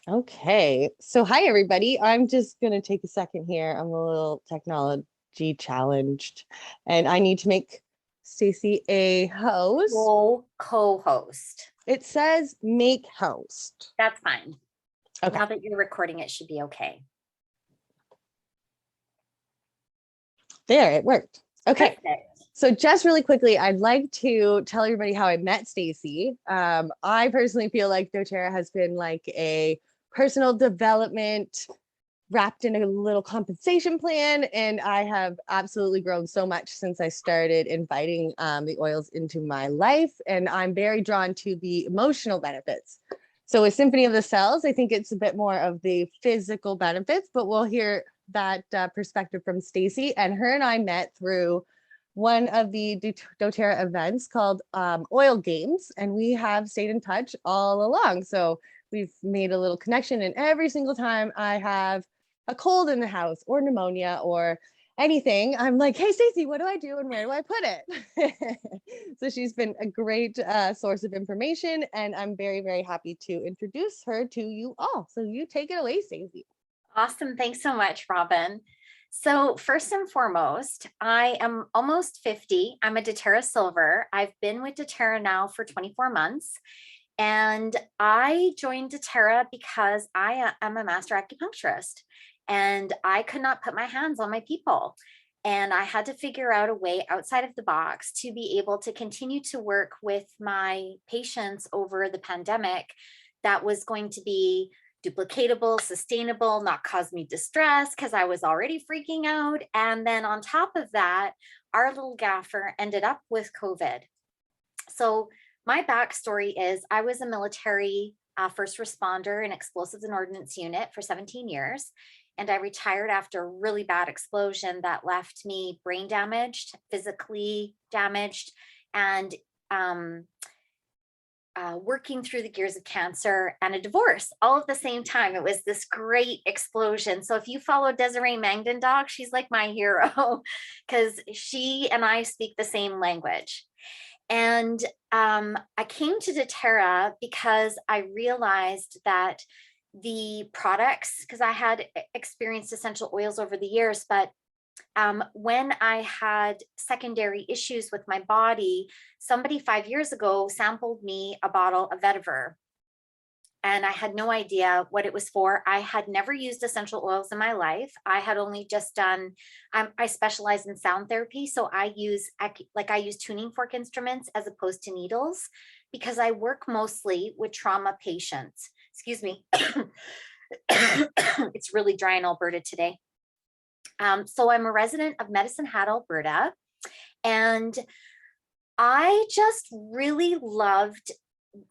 Okay. So, hi, everybody. I'm just going to take a second here. I'm a little technology challenged, and I need to make Stacy a host. Co-host. It says make host. That's fine. Okay. Now that you're recording, it should be okay. There, it worked. Okay. Perfect. So, just really quickly, I'd like to tell everybody how I met Stacy. I personally feel like doTERRA has been like a personal development wrapped in a little compensation plan, and I have absolutely grown so much since I started inviting the oils into my life, and I'm very drawn to the emotional benefits. So with Symphony of the Cells, I think it's a bit more of the physical benefits, but we'll hear that perspective from Stacy. And her and I met through one of the doTERRA events called Oil Games, and we have stayed in touch all along. So we've made a little connection, and every single time I have a cold in the house or pneumonia or anything, I'm like, hey, Stacey, what do I do and where do I put it? So she's been a great source of information, and I'm very, very happy to introduce her to you all. So you take it away, Stacey. Awesome. Thanks so much, Robin. So first and foremost, I am almost 50. I'm a doTERRA Silver. I've been with doTERRA now for 24 months. And I joined doTERRA because I am a master acupuncturist and I could not put my hands on my people. And I had to figure out a way outside of the box to be able to continue to work with my patients over the pandemic that was going to be duplicatable, sustainable, not cause me distress because I was already freaking out. And then on top of that, our little gaffer ended up with COVID. So my backstory is I was a military first responder in explosives and ordnance unit for 17 years. And I retired after a really bad explosion that left me brain damaged, physically damaged, and working through the gears of cancer and a divorce all at the same time. It was this great explosion. So if you follow Desiree Mangden Doc, she's like my hero because she and I speak the same language. And I came to doTERRA because I realized that the products, because I had experienced essential oils over the years, but when I had secondary issues with my body, somebody 5 years ago sampled me a bottle of vetiver. And I had no idea what it was for. I had never used essential oils in my life. I had only just done, I specialize in sound therapy. So I use tuning fork instruments as opposed to needles because I work mostly with trauma patients. Excuse me. It's really dry in Alberta today. So I'm a resident of Medicine Hat, Alberta. And I just really loved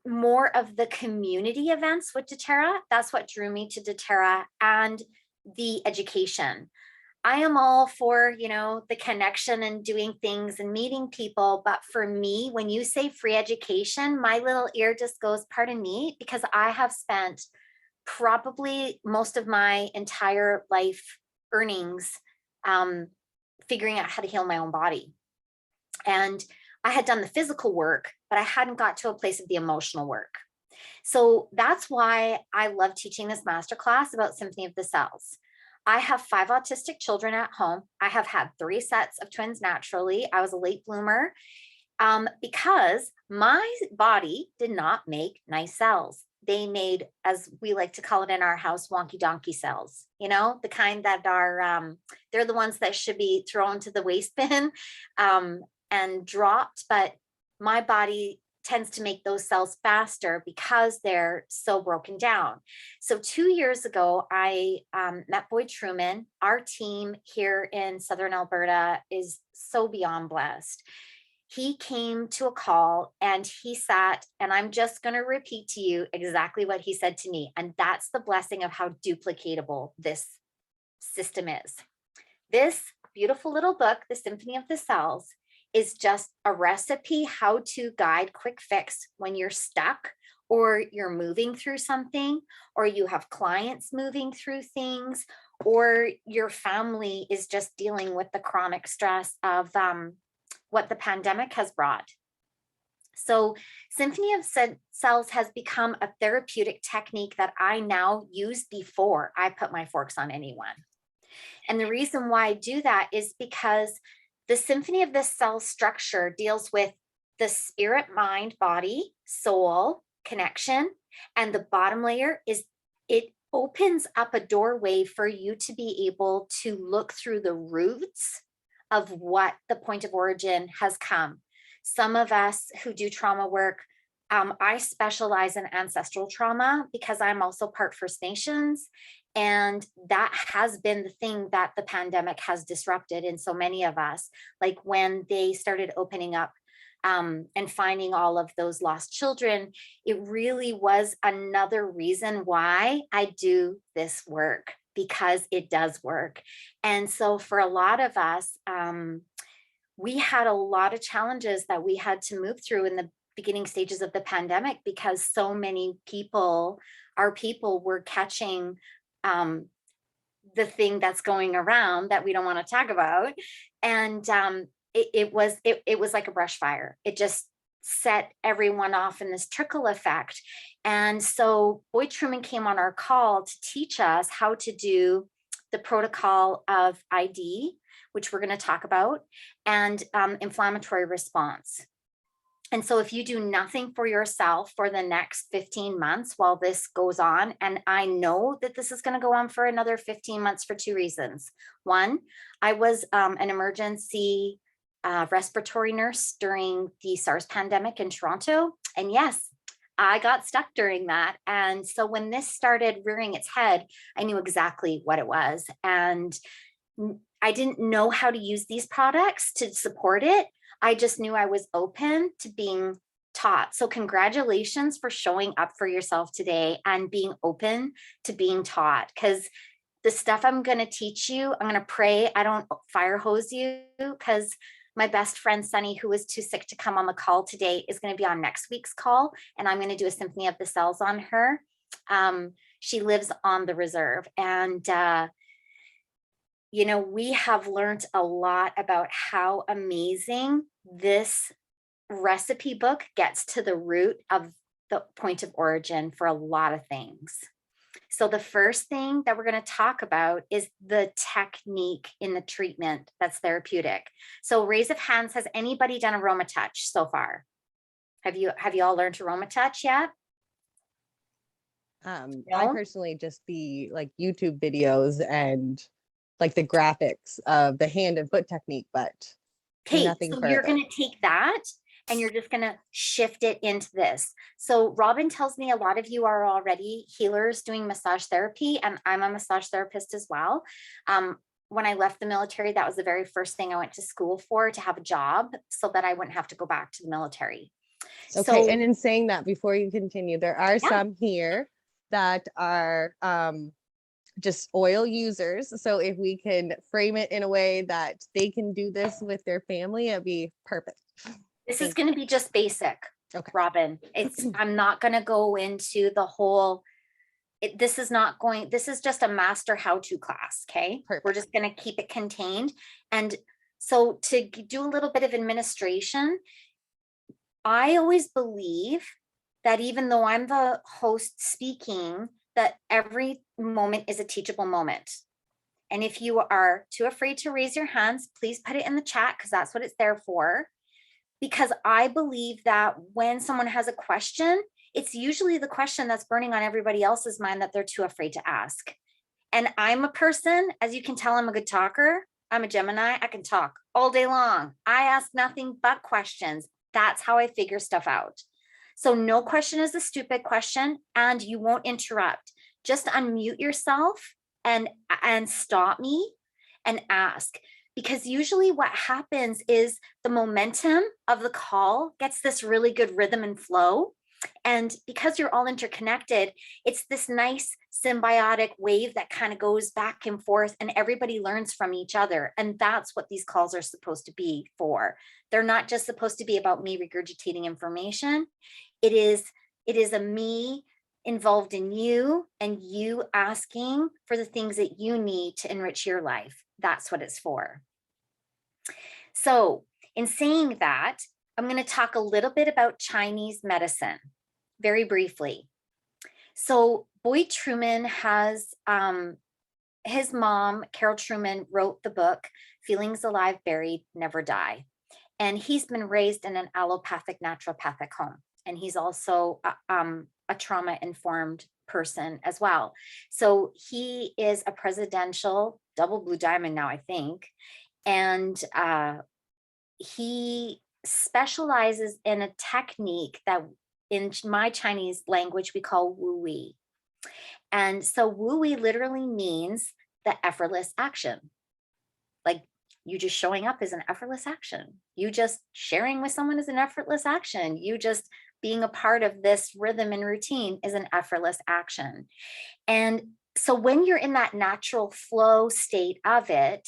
more of the community events with doTERRA. That's what drew me to doTERRA, and the education. I am all for, the connection and doing things and meeting people. But for me, when you say free education, my little ear just goes, pardon me, because I have spent probably most of my entire life earnings figuring out how to heal my own body. And I had done the physical work, but I hadn't got to a place of the emotional work. So that's why I love teaching this masterclass about Symphony of the Cells. I have 5 autistic children at home. I have had 3 sets of twins naturally. I was a late bloomer because my body did not make nice cells. They made, as we like to call it in our house, wonky donkey cells, the kind that are, they're the ones that should be thrown to the waste bin and dropped. But my body tends to make those cells faster because they're so broken down. So 2 years ago, I met Boyd Truman. Our team here in Southern Alberta is so beyond blessed. He came to a call and he sat, and I'm just going to repeat to you exactly what he said to me. And that's the blessing of how duplicatable this system is. This beautiful little book, The Symphony of the Cells, is just a recipe how to guide quick fix when you're stuck or you're moving through something, or you have clients moving through things, or your family is just dealing with the chronic stress of what the pandemic has brought. So Symphony of Cells has become a therapeutic technique that I now use before I put my forks on anyone. And the reason why I do that is because the Symphony of the Cell structure deals with the spirit, mind, body, soul connection. And the bottom layer is it opens up a doorway for you to be able to look through the roots of what the point of origin has come. Some of us who do trauma work, I specialize in ancestral trauma because I'm also part First Nations. And that has been the thing that the pandemic has disrupted in so many of us. Like when they started opening up and finding all of those lost children, it really was another reason why I do this work, because it does work. And so for a lot of us, we had a lot of challenges that we had to move through in the beginning stages of the pandemic, because so many people, our people, were catching the thing that's going around that we don't want to talk about. And it was like a brush fire. It just set everyone off in this trickle effect. And so Boyd Truman came on our call to teach us how to do the protocol of ID, which we're going to talk about, and inflammatory response. And so if you do nothing for yourself for the next 15 months while this goes on, and I know that this is going to go on for another 15 months for two reasons. One, I was an emergency respiratory nurse during the SARS pandemic in Toronto. And yes, I got stuck during that. And so when this started rearing its head, I knew exactly what it was. And I didn't know how to use these products to support it. I just knew I was open to being taught. So congratulations for showing up for yourself today and being open to being taught, because the stuff I'm going to teach you, I'm going to pray I don't fire hose you, because my best friend, Sunny, who was too sick to come on the call today, is going to be on next week's call. And I'm going to do a Symphony of the Cells on her. She lives on the reserve. And, you know, we have learned a lot about how amazing this recipe book gets to the root of the point of origin for a lot of things. So the first thing that we're going to talk about is the technique in the treatment that's therapeutic. So raise of hands, has anybody done aroma touch so far? Have you all learned aroma touch yet? I No? personally just the like YouTube videos and like the graphics of the hand and foot technique, but Okay, nothing so you're further. going to take that and you're just going to shift it into this. So Robin tells me a lot of you are already healers doing massage therapy, and I'm a massage therapist as well. When I left the military, that was the very first thing I went to school for, to have a job so that I wouldn't have to go back to the military. Okay, So and in saying that, before you continue, there are yeah, some here that are just oil users. So if we can frame it in a way that they can do this with their family, it'd be perfect. this is going to be just basic, Okay. Robin. I'm not going to go into the whole, this is just a master how-to class. Okay. Perfect. We're just going to keep it contained. And so to do a little bit of administration, I always believe that even though I'm the host speaking, that every moment is a teachable moment. And if you are too afraid to raise your hands, please put it in the chat, because that's what it's there for. Because I believe that when someone has a question, it's usually the question that's burning on everybody else's mind that they're too afraid to ask. And I'm a person, as you can tell, I'm a good talker. I'm a Gemini. I can talk all day long. I ask nothing but questions. That's how I figure stuff out. So no question is a stupid question, and you won't interrupt. Just unmute yourself and stop me and ask. Because usually what happens is the momentum of the call gets this really good rhythm and flow. And because you're all interconnected, it's this nice symbiotic wave that kind of goes back and forth, and everybody learns from each other. And that's what these calls are supposed to be for. They're not just supposed to be about me regurgitating information. It is a me involved in you, and you asking for the things that you need to enrich your life. That's what it's for. So in saying that, I'm going to talk a little bit about Chinese medicine very briefly. So Boyd Truman has, his mom, Carol Truman, wrote the book, Feelings Alive, Buried, Never Die. And he's been raised in an allopathic, naturopathic home. And he's also a trauma-informed person as well. So he is a presidential double blue diamond now, I think. And he specializes in a technique that in my Chinese language we call Wu Wei. And so Wu Wei literally means the effortless action. Like you just showing up is an effortless action. You just sharing with someone is an effortless action. You just being a part of this rhythm and routine is an effortless action. And so when you're in that natural flow state of it,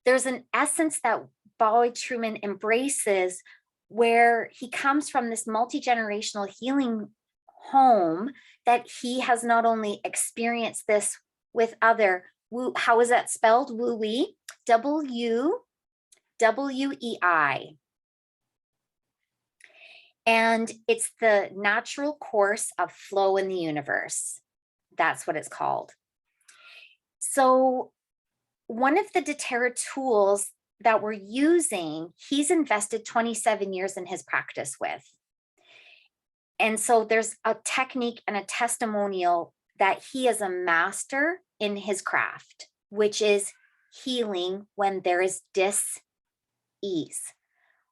there's an essence that Boyd Truman embraces where he comes from this multi-generational healing home that he has not only experienced this with other, how is that spelled? Wu Wei, W-W-E-I. And it's the natural course of flow in the universe. That's what it's called. So one of the doTERRA tools that we're using, he's invested 27 years in his practice with. And so there's a technique and a testimonial that he is a master in his craft, which is healing when there is dis-ease.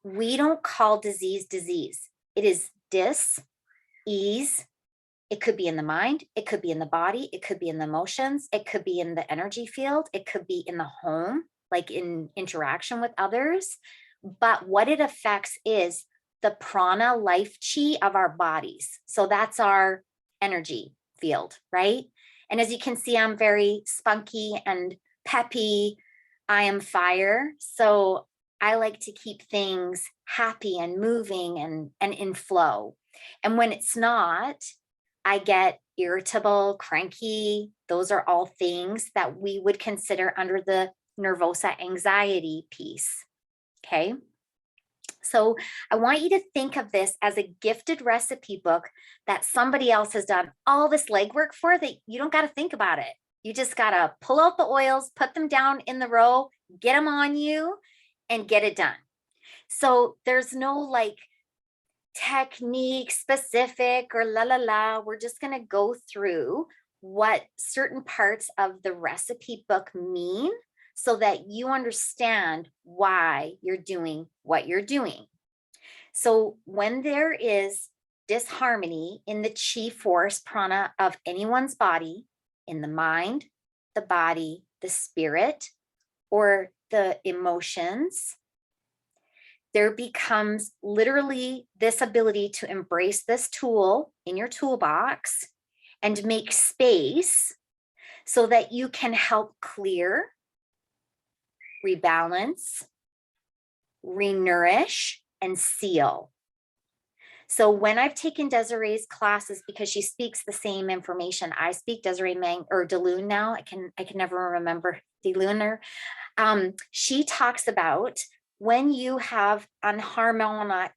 We don't call disease disease. It is dis-ease. It could be in the mind, it could be in the body, it could be in the emotions, it could be in the energy field, it could be in the home, like in interaction with others. But what it affects is the prana, life chi of our bodies. So that's our energy field, right? And as you can see, I'm very spunky and peppy. I am fire. So I like to keep things happy and moving and in flow. And when it's not, I get irritable, cranky. Those are all things that we would consider under the nervosa anxiety piece. Okay. So I want you to think of this as a gifted recipe book that somebody else has done all this legwork for, that you don't got to think about it. You just got to pull out the oils, put them down in the row, get them on you and get it done. So there's no like technique specific or la la la. We're just going to go through what certain parts of the recipe book mean so that you understand why you're doing what you're doing. So when there is disharmony in the chi force prana of anyone's body, in the mind, the body, the spirit, or the emotions, there becomes literally this ability to embrace this tool in your toolbox and make space so that you can help clear, rebalance, renourish, and seal. So when I've taken Desiree's classes, because she speaks the same information I speak, Desiree or DeLune now, I can never remember DeLuner. She talks about when you have unharmonic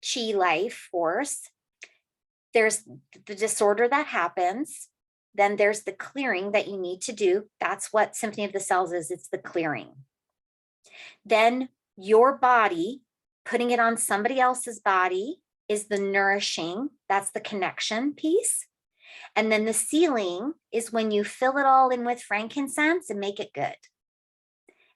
chi life force, there's the disorder that happens. Then there's the clearing that you need to do. That's what Symphony of the Cells is. It's the clearing. Then your body, putting it on somebody else's body, is the nourishing. That's the connection piece. And then the sealing is when you fill it all in with frankincense and make it good.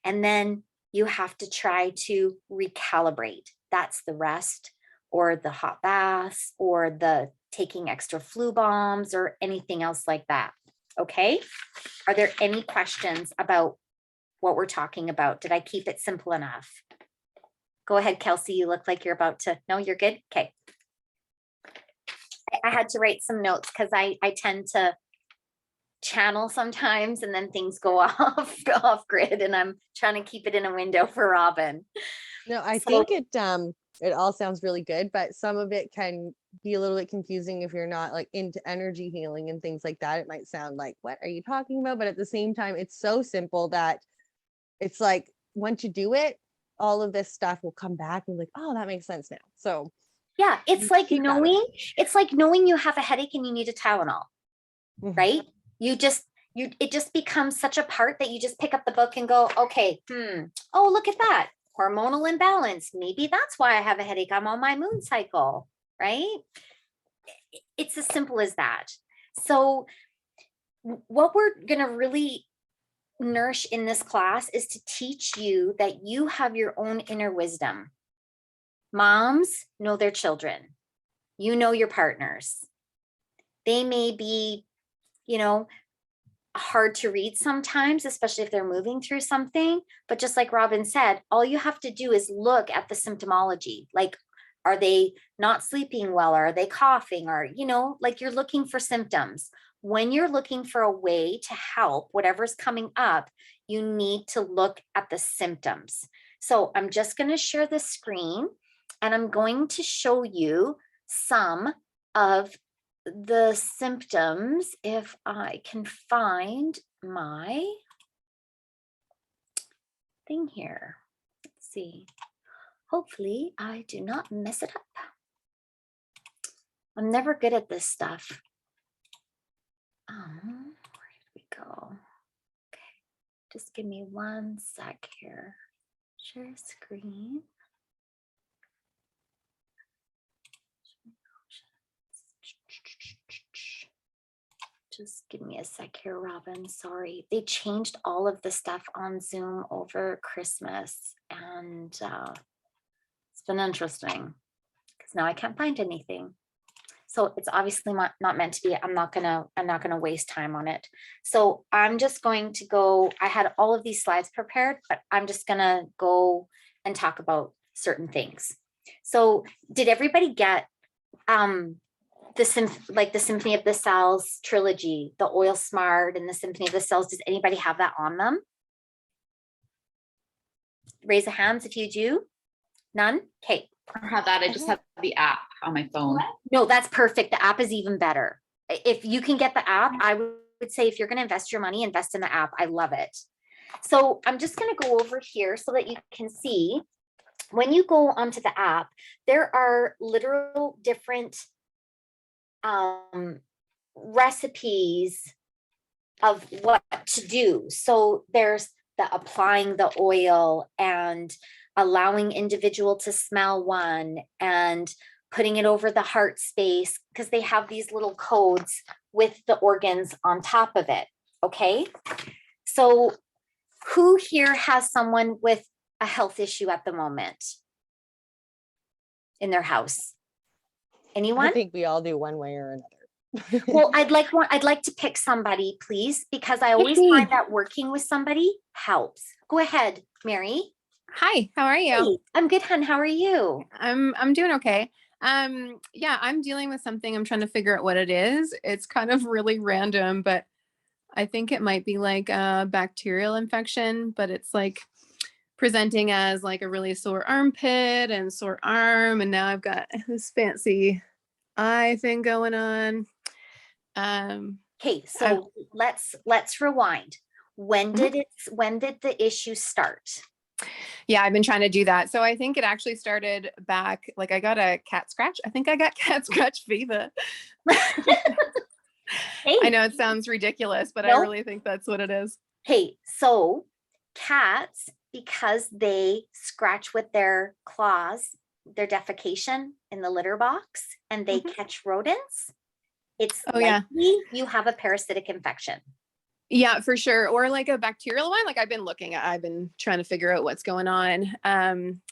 And then you have to try to recalibrate. That's the rest or the hot baths or the taking extra flu bombs or anything else like that. Okay. Are there any questions about what we're talking about? Did I keep it simple enough? Go ahead, Kelsey. You look like you're about to. No, you're good. Okay. I had to write some notes because I tend to channel sometimes and then things go off grid, and I'm trying to keep it in a window for Robin. No, I think it all sounds really good, but some of it can be a little bit confusing if you're not like into energy healing and things like that. It might sound like, what are you talking about? But at the same time, it's so simple that it's like once you do it, all of this stuff will come back and be like, oh, that makes sense now. So yeah, it's you like keep that knowing you have a headache and you need a Tylenol, Mhm. right? It just becomes such a part that you just pick up the book and go, okay, oh, look at that. Hormonal imbalance. Maybe that's why I have a headache. I'm on my moon cycle, right? It's as simple as that. So what we're going to really nourish in this class is to teach you that you have your own inner wisdom. Moms know their children. You know your partners. They may be, hard to read sometimes, especially if they're moving through something. But just like Robin said, all you have to do is look at the symptomology. Like, are they not sleeping well? Are they coughing? Or, like you're looking for symptoms. When you're looking for a way to help whatever's coming up, you need to look at the symptoms. So I'm just going to share the screen and I'm going to show you some of the symptoms if I can find my thing here. Let's see. Hopefully I do not mess it up. I'm never good at this stuff. Where did we go? Okay, just give me one sec here. Share screen. Just give me a sec here, Robin. Sorry. They changed all of the stuff on Zoom over Christmas, and it's been interesting because now I can't find anything. So it's obviously not meant to be. I'm not gonna waste time on it. So I'm just going to go. I had all of these slides prepared, but I'm just gonna go and talk about certain things. So did everybody get the Symphony of the Cells trilogy, the Oil Smart and the Symphony of the Cells? Does anybody have that on them? Raise a hands if you do. None? Okay. I don't have that. I just have the app on my phone. No, that's perfect. The app is even better. If you can get the app, I would say if you're going to invest your money, invest in the app. I love it. So I'm just going to go over here so that you can see when you go onto the app, there are literal different recipes of what to do. So there's the applying the oil and allowing individual to smell one and putting it over the heart space, because they have these little codes with the organs on top of it. Okay. So who here has someone with a health issue at the moment in their house? Anyone? I think we all do one way or another. Well, I'd like to pick somebody, please, because I always find that working with somebody helps. Go ahead, Mary. Hi, how are you? Hey, I'm good, hon. How are you? I'm doing okay. Yeah, I'm dealing with something. I'm trying to figure out what it is. It's kind of really random, but I think it might be like a bacterial infection, but it's like presenting as like a really sore armpit and sore arm, and now I've got this fancy eye thing going on. Okay, so let's rewind. When did the issue start? Yeah, I've been trying to do that. So I think it actually started back, like I got a cat scratch. I think I got cat scratch fever. Hey. I know it sounds ridiculous, but I really think that's what it is. Okay, so cats, because they scratch with their claws, their defecation in the litter box, and they catch rodents, it's likely you have a parasitic infection. Yeah, for sure. Or like a bacterial one. Like I've been trying to figure out what's going on.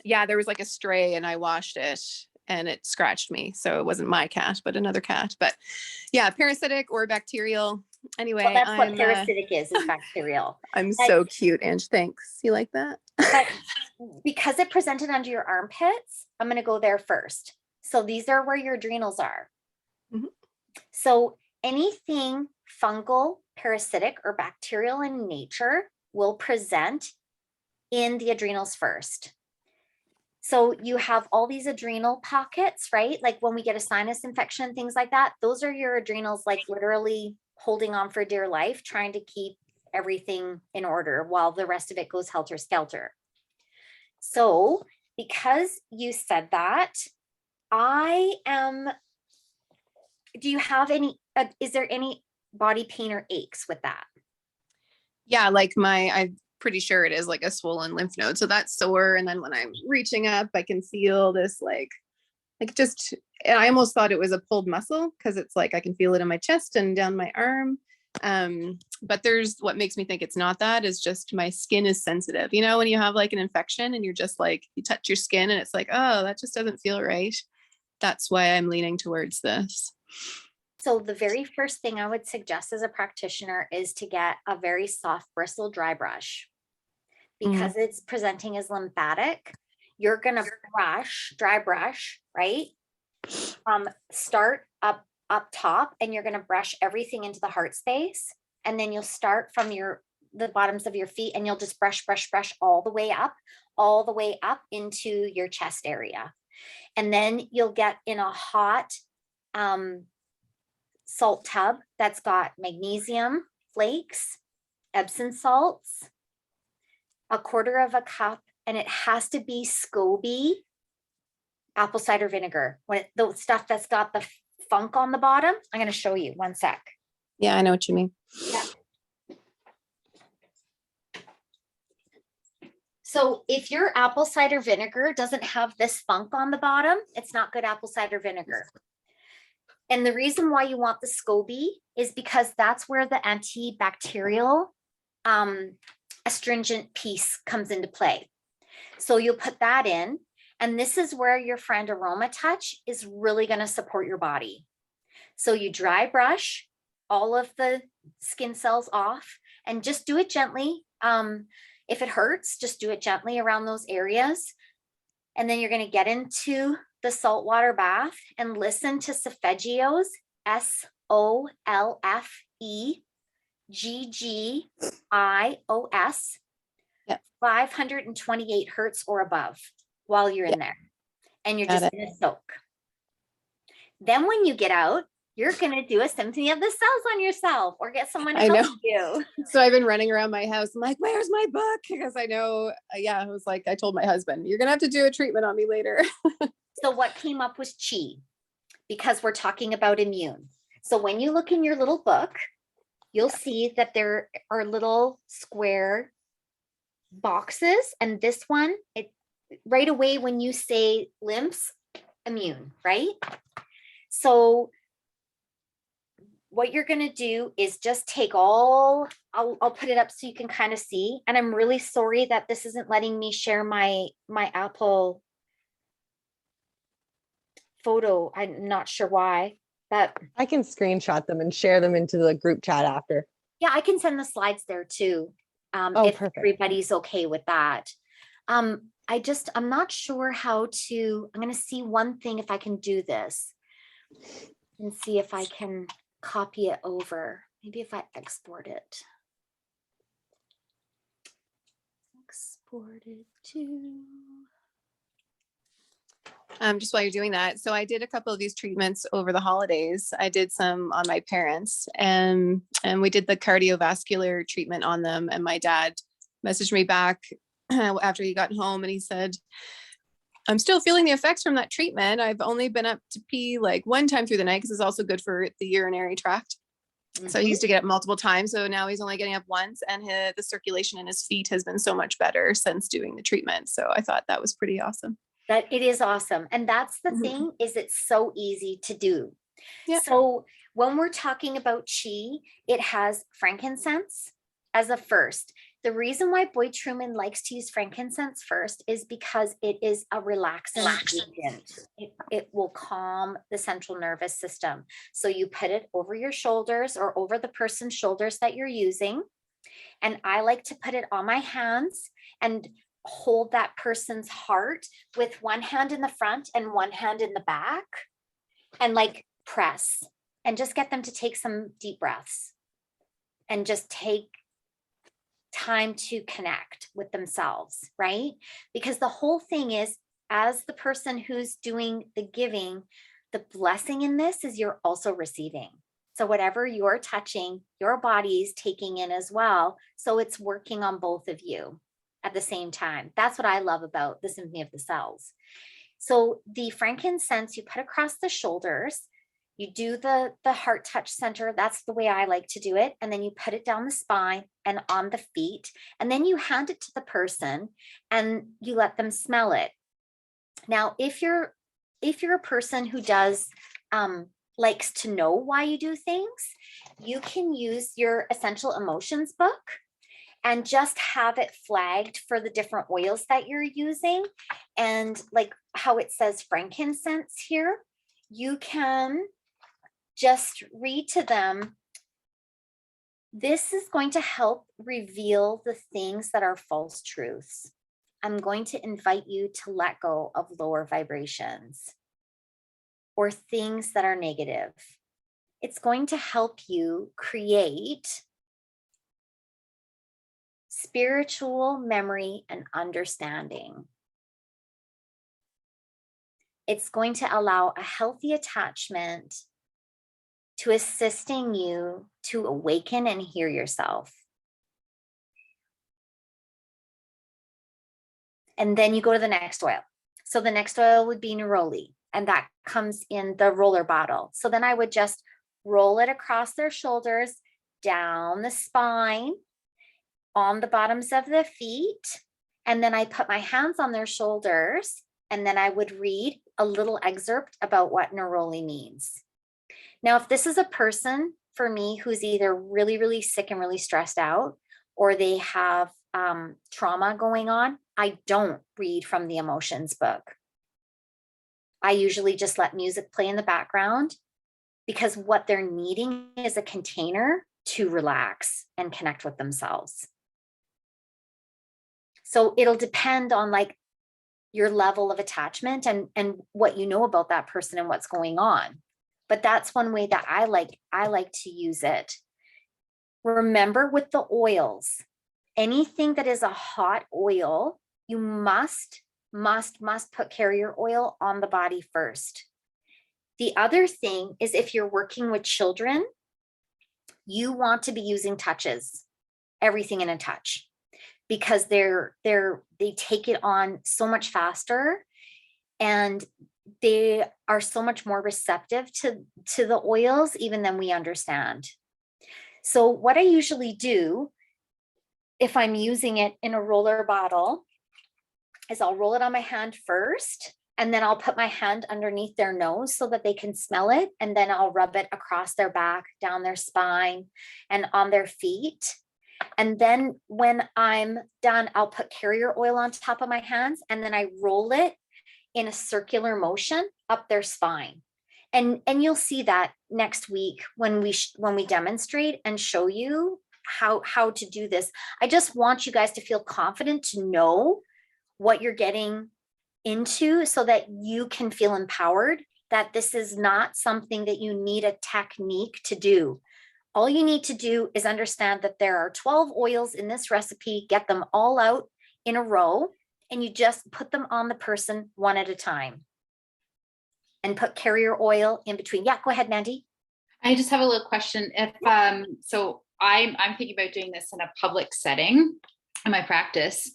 Yeah, there was like a stray and I washed it and it scratched me. So it wasn't my cat, but another cat. But yeah, parasitic or bacterial. Anyway, well, that's what parasitic is bacterial. I'm so cute, Ange. Thanks. You like that? But because it presented under your armpits, I'm going to go there first. So these are where your adrenals are. Mm-hmm. So anything fungal, parasitic, or bacterial in nature will present in the adrenals first. So you have all these adrenal pockets, right? Like when we get a sinus infection, things like that, those are your adrenals, like literally holding on for dear life, trying to keep everything in order while the rest of it goes helter skelter. So because you said that, do you have any, is there any body pain or aches with that? Yeah, like I'm pretty sure it is like a swollen lymph node. So that's sore. And then when I'm reaching up, I can feel this like just, and I almost thought it was a pulled muscle because it's like I can feel it in my chest and down my arm. But what makes me think it's not that is just my skin is sensitive. You know, when you have like an infection and you're just like, you touch your skin and it's like, oh, that just doesn't feel right. That's why I'm leaning towards this. So the very first thing I would suggest as a practitioner is to get a very soft bristle dry brush. Because it's presenting as lymphatic, you're going to dry brush, right? Start up top, and you're going to brush everything into the heart space. And then you'll start from the bottoms of your feet, and you'll just brush all the way up into your chest area. And then you'll get in a hot salt tub that's got magnesium flakes, Epsom salts, a quarter of a cup, and it has to be SCOBY apple cider vinegar. The stuff that's got the funk on the bottom. I'm going to show you 1 sec. Yeah, I know what you mean. Yeah. So if your apple cider vinegar doesn't have this funk on the bottom, it's not good apple cider vinegar. And the reason why you want the SCOBY is because that's where the antibacterial astringent piece comes into play. So you'll put that in, and this is where your friend Aroma Touch is really going to support your body. So you dry brush all of the skin cells off and just do it gently. If it hurts, just do it gently around those areas. And then you're going to get into the saltwater bath and listen to Solfeggio's SOLFEGGIOS, Yep. 528 hertz or above while you're in there. And you're just going to soak. Then when you get out, you're going to do a symphony of the cells on yourself or get someone to help you. So I've been running around my house. I'm like, where's my book? Because I know, I was like, I told my husband, you're going to have to do a treatment on me later. So what came up was chi, because we're talking about immune. So when you look in your little book, you'll see that there are little square boxes. And this one, right away when you say lymphs, immune, right? So what you're going to do is just take I'll put it up so you can kind of see. And I'm really sorry that this isn't letting me share my Apple photo. I'm not sure why, but I can screenshot them and share them into the group chat after. yeah, I can send the slides there too. If Perfect. everybody's okay with that. I'm not sure how to, I'm going to see one thing if I can do this and see if I can copy it over. Maybe if I export it. Export it to. Just while you're doing that. So I did a couple of these treatments over the holidays. I did some on my parents and we did the cardiovascular treatment on them. And my dad messaged me back after he got home and he said, I'm still feeling the effects from that treatment. I've only been up to pee like one time through the night because it's also good for the urinary tract. Mm-hmm. So he used to get up multiple times. So now he's only getting up once, and the circulation in his feet has been so much better since doing the treatment. So I thought that was pretty awesome. That it is awesome. And that's the thing, is it's so easy to do. Yeah. So when we're talking about chi, it has frankincense as a first. The reason why Boyd Truman likes to use frankincense first is because it is a relaxing agent. It will calm the central nervous system. So you put it over your shoulders or over the person's shoulders that you're using. And I like to put it on my hands and hold that person's heart with one hand in the front and one hand in the back and like press and just get them to take some deep breaths and just take time to connect with themselves, right? Because the whole thing is, as the person who's doing the giving, the blessing in this is you're also receiving. So whatever you're touching, your body's taking in as well. So it's working on both of you. at the same time. That's what I love about the Symphony of the Cells. So the frankincense you put across the shoulders, you do the heart touch center. That's the way I like to do it. And then you put it down the spine and on the feet. And then you hand it to the person and you let them smell it. Now, if you're a person who does likes to know why you do things, you can use your essential emotions book and just have it flagged for the different oils that you're using. And like how it says frankincense here, you can just read to them, this is going to help reveal the things that are false truths. I'm going to invite you to let go of lower vibrations or things that are negative. It's going to help you create spiritual memory and understanding. It's going to allow a healthy attachment to assisting you to awaken and hear yourself. And then you go to the next oil. So the next oil would be neroli, and that comes in the roller bottle. So then I would just roll it across their shoulders, down the spine, on the bottoms of the feet. And then I put my hands on their shoulders, and then I would read a little excerpt about what neroli means. Now, if this is a person for me who's either really, really sick and really stressed out, or they have trauma going on, I don't read from the emotions book. I usually just let music play in the background, because what they're needing is a container to relax and connect with themselves. So it'll depend on like your level of attachment and what you know about that person and what's going on. But that's one way that I like to use it. Remember, with the oils, anything that is a hot oil, you must put carrier oil on the body first. The other thing is, if you're working with children, you want to be using touches, everything in a touch, because they take it on so much faster, and they are so much more receptive to the oils even than we understand. So what I usually do, if I'm using it in a roller bottle, is I'll roll it on my hand first, and then I'll put my hand underneath their nose so that they can smell it. And then I'll rub it across their back, down their spine, and on their feet. And then when I'm done, I'll put carrier oil on top of my hands, and then I roll it in a circular motion up their spine. And you'll see that next week when we demonstrate and show you how to do this. I just want you guys to feel confident to know what you're getting into, so that you can feel empowered, that this is not something that you need a technique to do. All you need to do is understand that there are 12 oils in this recipe, get them all out in a row, and you just put them on the person one at a time and put carrier oil in between. Yeah, go ahead, Mandy. I just have a little question. If so I'm thinking about doing this in a public setting in my practice.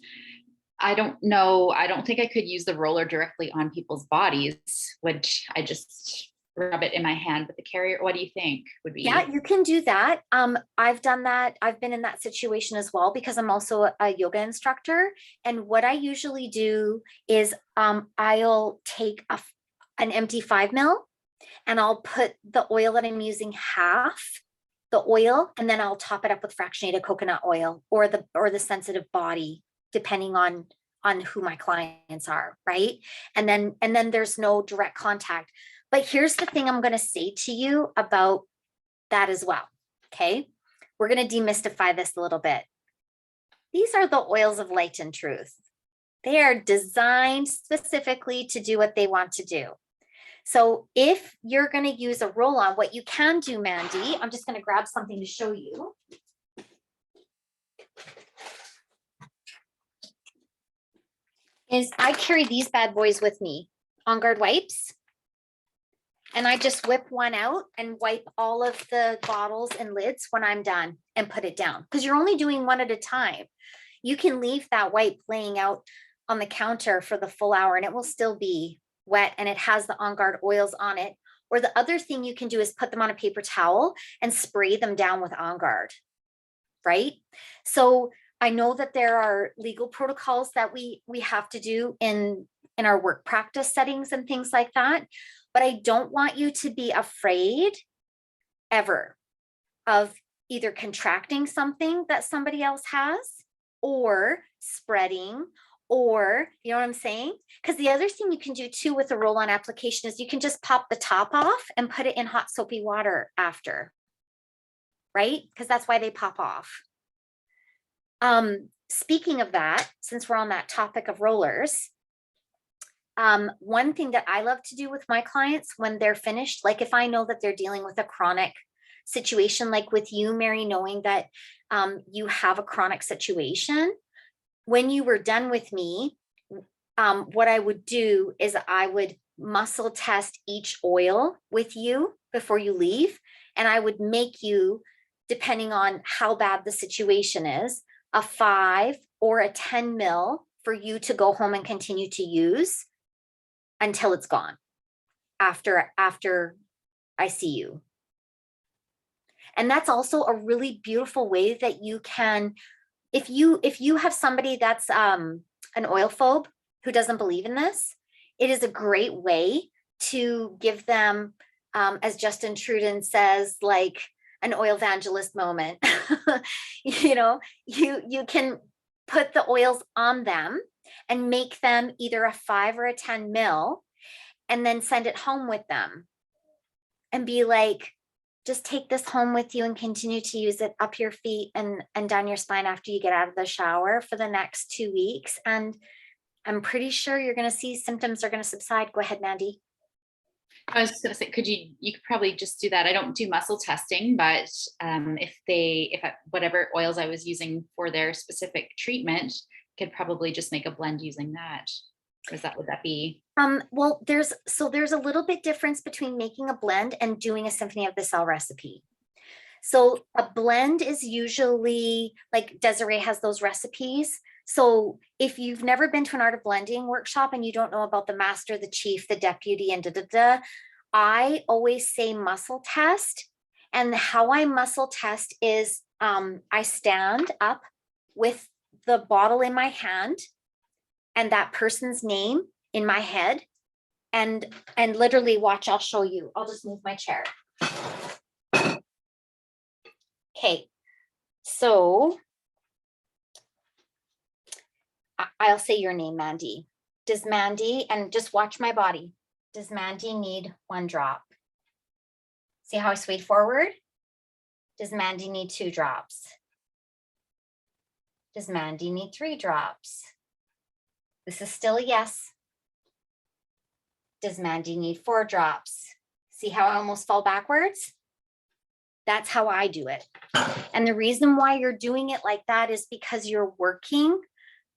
I don't know. I don't think I could use the roller directly on people's bodies, which I just rub it in my hand with the carrier. What do you think would be? Yeah, you can do that. I've done that. I've been in that situation as well, because I'm also a yoga instructor. And what I usually do is I'll take an empty 5 ml, and I'll put the oil that I'm using half the oil, and then I'll top it up with fractionated coconut oil or the sensitive body, depending on who my clients are, right? And then there's no direct contact. But here's the thing I'm going to say to you about that as well. Okay. We're going to demystify this a little bit. These are the oils of light and truth. They are designed specifically to do what they want to do. So if you're going to use a roll-on, what you can do, Mandy, I'm just going to grab something to show you. Is I carry these bad boys with me, On Guard wipes. And I just whip one out and wipe all of the bottles and lids when I'm done and put it down, because you're only doing one at a time. You can leave that wipe laying out on the counter for the full hour and it will still be wet and it has the On Guard oils on it. Or the other thing you can do is put them on a paper towel and spray them down with On Guard, right? So I know that there are legal protocols that we have to do in our work practice settings and things like that, but I don't want you to be afraid ever of either contracting something that somebody else has or spreading, or, you know what I'm saying? Because the other thing you can do too with a roll-on application is you can just pop the top off and put it in hot soapy water after, right? Because that's why they pop off. Speaking of that, since we're on that topic of rollers, one thing that I love to do with my clients when they're finished, like if I know that they're dealing with a chronic situation, like with you, Mary, knowing that you have a chronic situation, when you were done with me, what I would do is I would muscle test each oil with you before you leave. And I would make you, depending on how bad the situation is, a 5 or a 10 mil for you to go home and continue to use until it's gone after I see you. And that's also a really beautiful way that you can, if you have somebody that's an oil phobe who doesn't believe in this, it is a great way to give them, as Justin Truden says, like an oil evangelist moment. You know, you can put the oils on them and make them either a 5 or a 10 mil and then send it home with them and be like, just take this home with you and continue to use it up your feet and down your spine after you get out of the shower for the next 2 weeks. And I'm pretty sure you're going to see symptoms are going to subside. Go ahead, Mandy. I was just going to say, you could probably just do that. I don't do muscle testing, but whatever oils I was using for their specific treatment, could probably just make a blend using that. Would that be? Well, there's a little bit difference between making a blend and doing a Symphony of the Cell recipe. So a blend is usually, like Desiree has those recipes. So if you've never been to an art of blending workshop and you don't know about the master, the chief, the deputy, and I always say muscle test. And how I muscle test is I stand up with the bottle in my hand and that person's name in my head, and literally watch, I'll show you. I'll just move my chair. Okay, so I'll say your name, Mandy. Does Mandy, and just watch my body, does Mandy need 1 drop? See how I swayed forward? Does Mandy need 2 drops? Does Mandy need 3 drops? This is still a yes. Does Mandy need 4 drops? See how I almost fall backwards? That's how I do it. And the reason why you're doing it like that is because you're working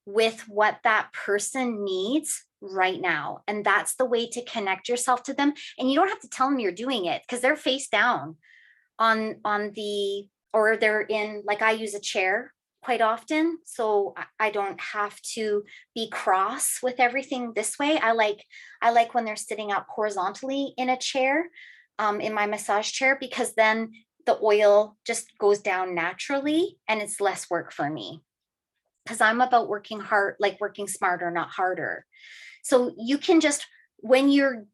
with what that person needs right now. And that's the way to connect yourself to them. And you don't have to tell them you're doing it because they're face down on the, or they're in, like I use a chair quite often. So I don't have to be cross with everything this way. I like when they're sitting up horizontally in a chair, in my massage chair, because then the oil just goes down naturally and it's less work for me. Because I'm about working hard, like working smarter, not harder. So you can just, when you're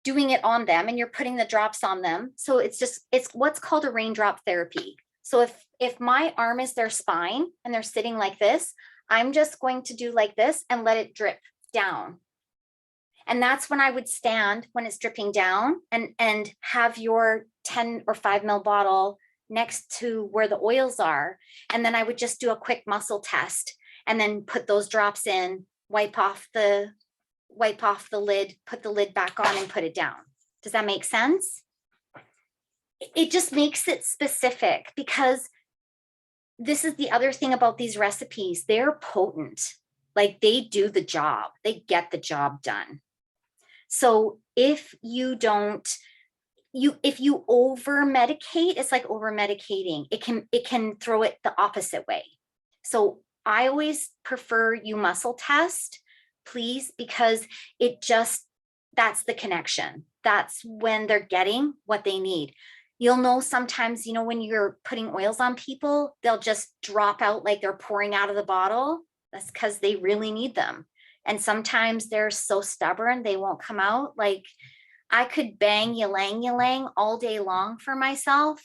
doing it on them and you're putting the drops on them, so it's what's called a raindrop therapy. So if my arm is their spine and they're sitting like this, I'm just going to do like this and let it drip down. And that's when I would stand when it's dripping down and have your 10 or 5 ml bottle next to where the oils are. And then I would just do a quick muscle test and then put those drops in, wipe off the lid, put the lid back on and put it down. Does that make sense? It just makes it specific, because this is the other thing about these recipes. They're potent, like they do the job, they get the job done. So if you don't, if you over medicate, it's like over medicating. It can throw it the opposite way. So I always prefer you muscle test, please, because that's the connection. That's when they're getting what they need. You'll know sometimes, when you're putting oils on people, they'll just drop out like they're pouring out of the bottle. That's because they really need them. And sometimes they're so stubborn, they won't come out. Like I could bang ylang ylang all day long for myself.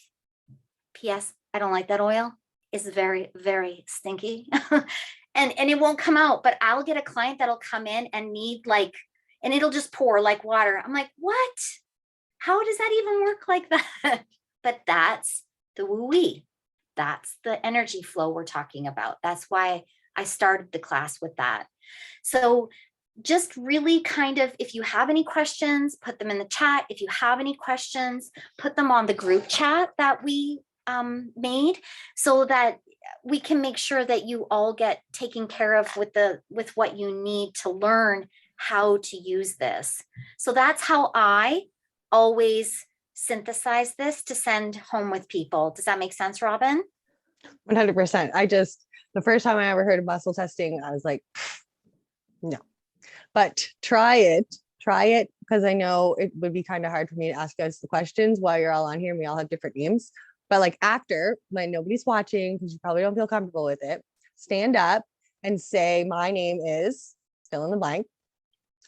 P.S. I don't like that oil. It's very, very stinky. and it won't come out, but I'll get a client that'll come in and need and it'll just pour like water. I'm like, what? How does that even work like that? But that's the woo-wee. That's the energy flow we're talking about. That's why I started the class with that. So just really kind of, if you have any questions, put them in the chat. If you have any questions, put them on the group chat that we made, so that we can make sure that you all get taken care of with what you need to learn how to use this. So that's how I always synthesize this to send home with people. Does that make sense, Robin? 100%. The first time I ever heard of muscle testing, I was like, no, but try it, because I know it would be kind of hard for me to ask guys the questions while you're all on here and we all have different names. But like after, when nobody's watching, because you probably don't feel comfortable with it, stand up and say, my name is fill in the blank,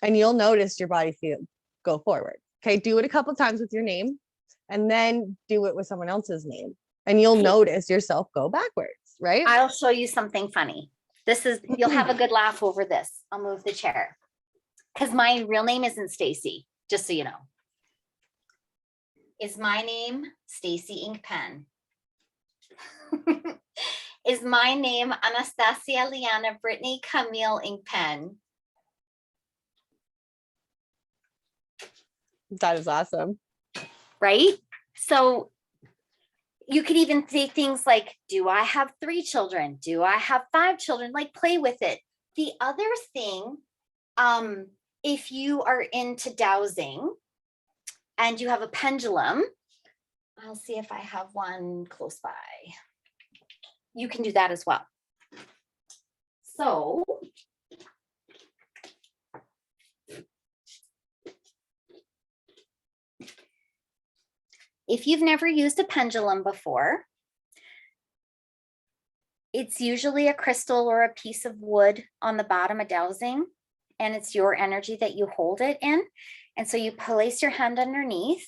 and you'll notice your body go forward. Okay, do it a couple times with your name, and then do it with someone else's name, and you'll notice yourself go backwards, right? I'll show you something funny. You'll have a good laugh over this. I'll move the chair, because my real name isn't Stacy, just so you know. Is my name Stacy Ink Pen? Is my name Anastasia Liana Brittany Camille Ink Pen? That is awesome. Right? So you could even say things like, do I have 3 children? Do I have 5 children? Like, play with it. The other thing, if you are into dowsing and you have a pendulum, I'll see if I have one close by. You can do that as well. So if you've never used a pendulum before, it's usually a crystal or a piece of wood on the bottom of dowsing, and it's your energy that you hold it in. And so you place your hand underneath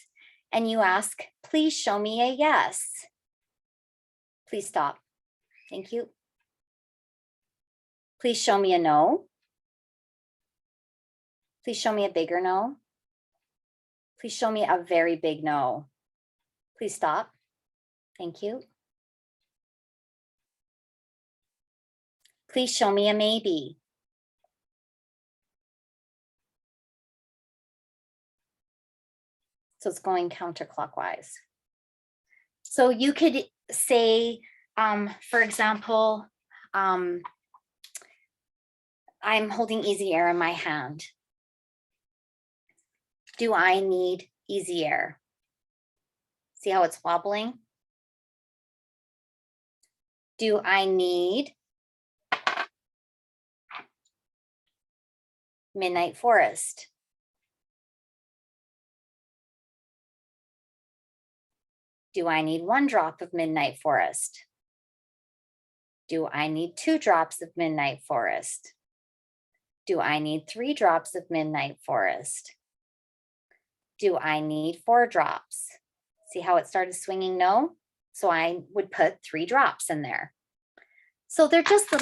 and you ask, please show me a yes. Please stop. Thank you. Please show me a no. Please show me a bigger no. Please show me a very big no. Please stop. Thank you. Please show me a maybe. So it's going counterclockwise. So you could say, for example, I'm holding easy air in my hand. Do I need easy air? See how it's wobbling? Do I need Midnight Forest? Do I need 1 drop of Midnight Forest? Do I need 2 drops of Midnight Forest? Do I need 3 drops of Midnight Forest? Do I need 4 drops? See how it started swinging no? So I would put 3 drops in there. So they're just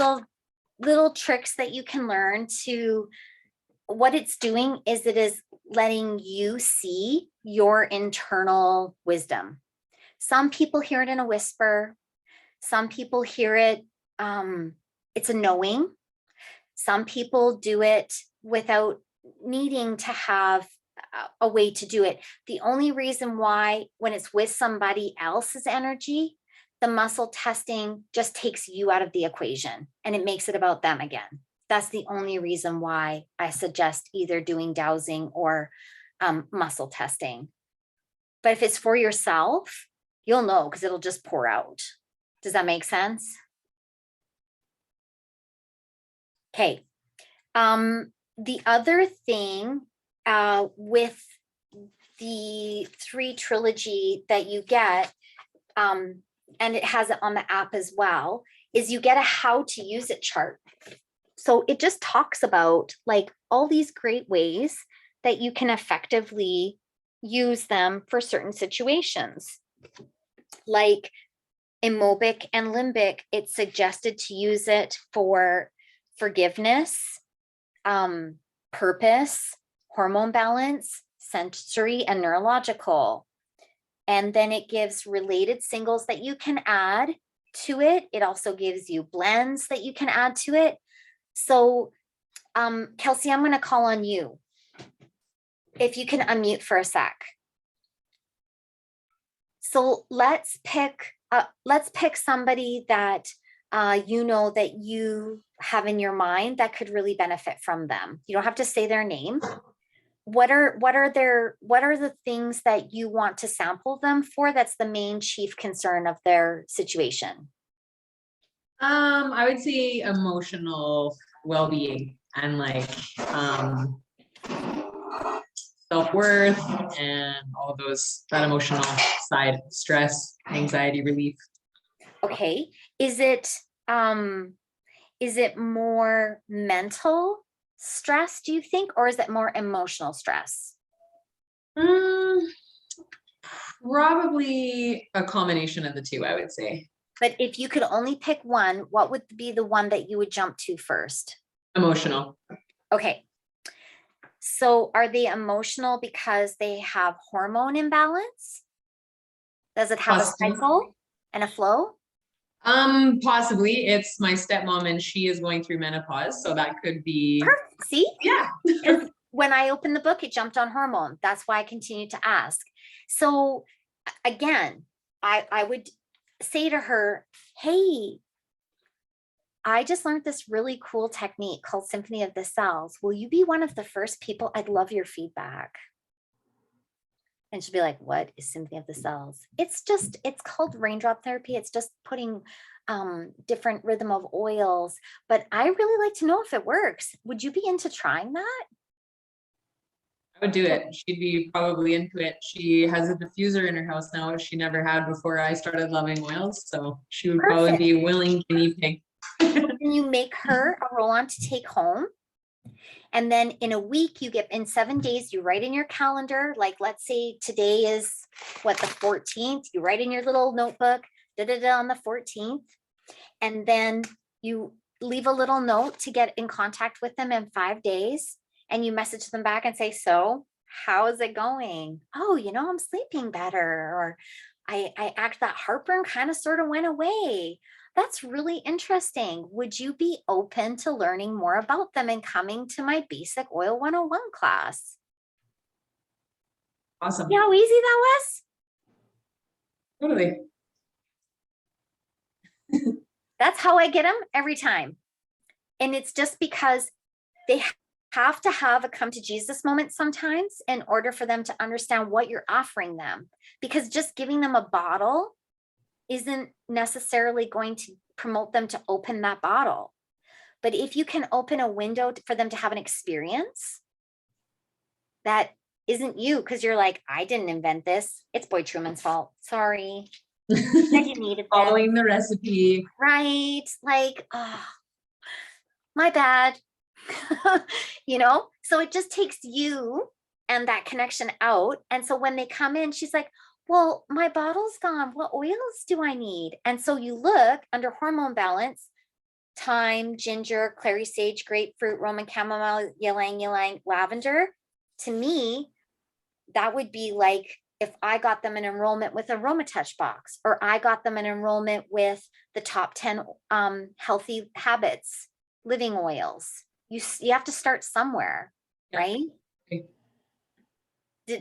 little tricks that you can learn to, what it's doing is it is letting you see your internal wisdom. Some people hear it in a whisper. Some people hear it, it's a knowing. Some people do it without needing to have a way to do it. The only reason why, when it's with somebody else's energy, the muscle testing just takes you out of the equation and it makes it about them again. That's the only reason why I suggest either doing dowsing or muscle testing. But if it's for yourself, you'll know because it'll just pour out. Does that make sense? Okay. The other thing with the 3 trilogy that you get, and it has it on the app as well, is you get a how to use it chart. So it just talks about like all these great ways that you can effectively use them for certain situations. Like emobic and limbic, it's suggested to use it for forgiveness, purpose, hormone balance, sensory and neurological. And then it gives related singles that you can add to it. It also gives you blends that you can add to it. So, Kelsey, I'm going to call on you. If you can unmute for a sec. So let's pick somebody that you know that you have in your mind that could really benefit from them. You don't have to say their name. What are the things that you want to sample them for? That's the main chief concern of their situation. I would say emotional well-being and like self-worth and all those, that emotional side, stress, anxiety relief. Okay. Is it more mental stress, do you think, or is it more emotional stress? Probably a combination of the two, I would say. But if you could only pick one, what would be the one that you would jump to first? Emotional. Okay. So are they emotional because they have hormone imbalance? Does it have a cycle and a flow? Possibly. It's my stepmom and she is going through menopause, so that could be. Perfect. See? Yeah. When I opened the book, it jumped on hormone. That's why I continue to ask. So again, I would say to her, hey, I just learned this really cool technique called Symphony of the Cells. Will you be one of the first people? I'd love your feedback. And she'll be like, what is Symphony of the Cells? It's called raindrop therapy. It's just putting different rhythm of oils, but I really like to know if it works. Would you be into trying that? I would do it. She'd be probably into it. She has a diffuser in her house now, which she never had before I started loving oils. So she would probably be a willing guinea pig. Can you make her a roll-on to take home? And then in a week, in 7 days, you write in your calendar, like let's say today is what, the 14th, you write in your little notebook, on the 14th. And then you leave a little note to get in contact with them in 5 days. And you message them back and say, so how is it going? Oh, I'm sleeping better. Or that heartburn kind of sort of went away. That's really interesting. Would you be open to learning more about them and coming to my Basic Oil 101 class? Awesome. See how easy that was? Totally. That's how I get them every time. And it's just because they have to have a come to Jesus moment sometimes in order for them to understand what you're offering them. Because just giving them a bottle isn't necessarily going to promote them to open that bottle. But if you can open a window for them to have an experience that isn't you, because you're like, I didn't invent this. It's Boy Truman's fault. Sorry. That you needed Following the recipe. Right. Like, oh, my bad. So it just takes you and that connection out. And so when they come in, she's like, well, my bottle's gone. What oils do I need? And so you look under hormone balance, thyme, ginger, clary sage, grapefruit, Roman chamomile, ylang ylang, lavender. To me, that would be like if I got them an enrollment with AromaTouch box, or I got them an enrollment with the top 10 healthy habits, living oils. You have to start somewhere, yeah. Right? Okay.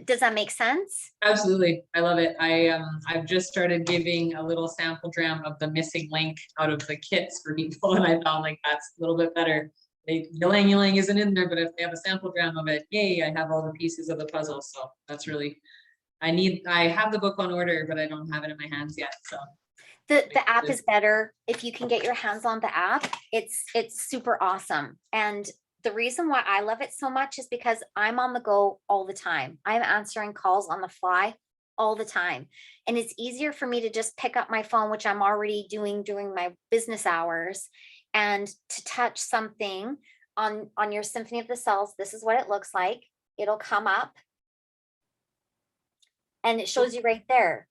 Does that make sense? Absolutely. I love it. I've just started giving a little sample dram of the missing link out of the kits for people. And I thought like, that's a little bit better. Ylang ylang isn't in there, but if they have a sample dram of it, yay, I have all the pieces of the puzzle. So that's really, I have the book on order, but I don't have it in my hands yet. So The app is better. If you can get your hands on the app, it's super awesome. And the reason why I love it so much is because I'm on the go all the time. I'm answering calls on the fly all the time. And it's easier for me to just pick up my phone, which I'm already doing during my business hours, and to touch something on your Symphony of the Cells. This is what it looks like. It'll come up and it shows you right there,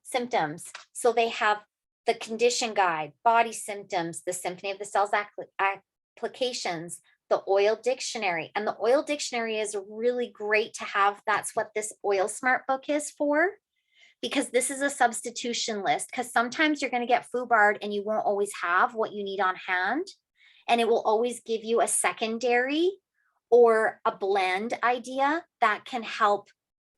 symptoms. So they have the condition guide, body symptoms, the Symphony of the Cells applications, the oil dictionary. And the oil dictionary is really great to have. That's what this Oil Smart book is for, because this is a substitution list. Because sometimes you're going to get FUBARD and you won't always have what you need on hand. And it will always give you a secondary or a blend idea that can help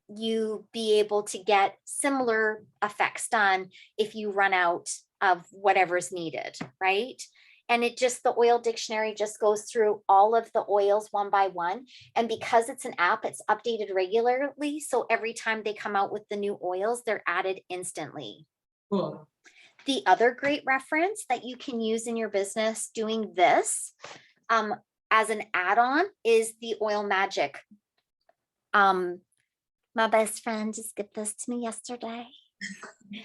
you be able to get similar effects done if you run out of whatever's needed, right? And it just, the oil dictionary just goes through all of the oils one by one. And because it's an app, it's updated regularly. So every time they come out with the new oils, they're added instantly. Cool. The other great reference that you can use in your business doing this as an add-on is the Oil Magic. My best friend just gave this to me yesterday.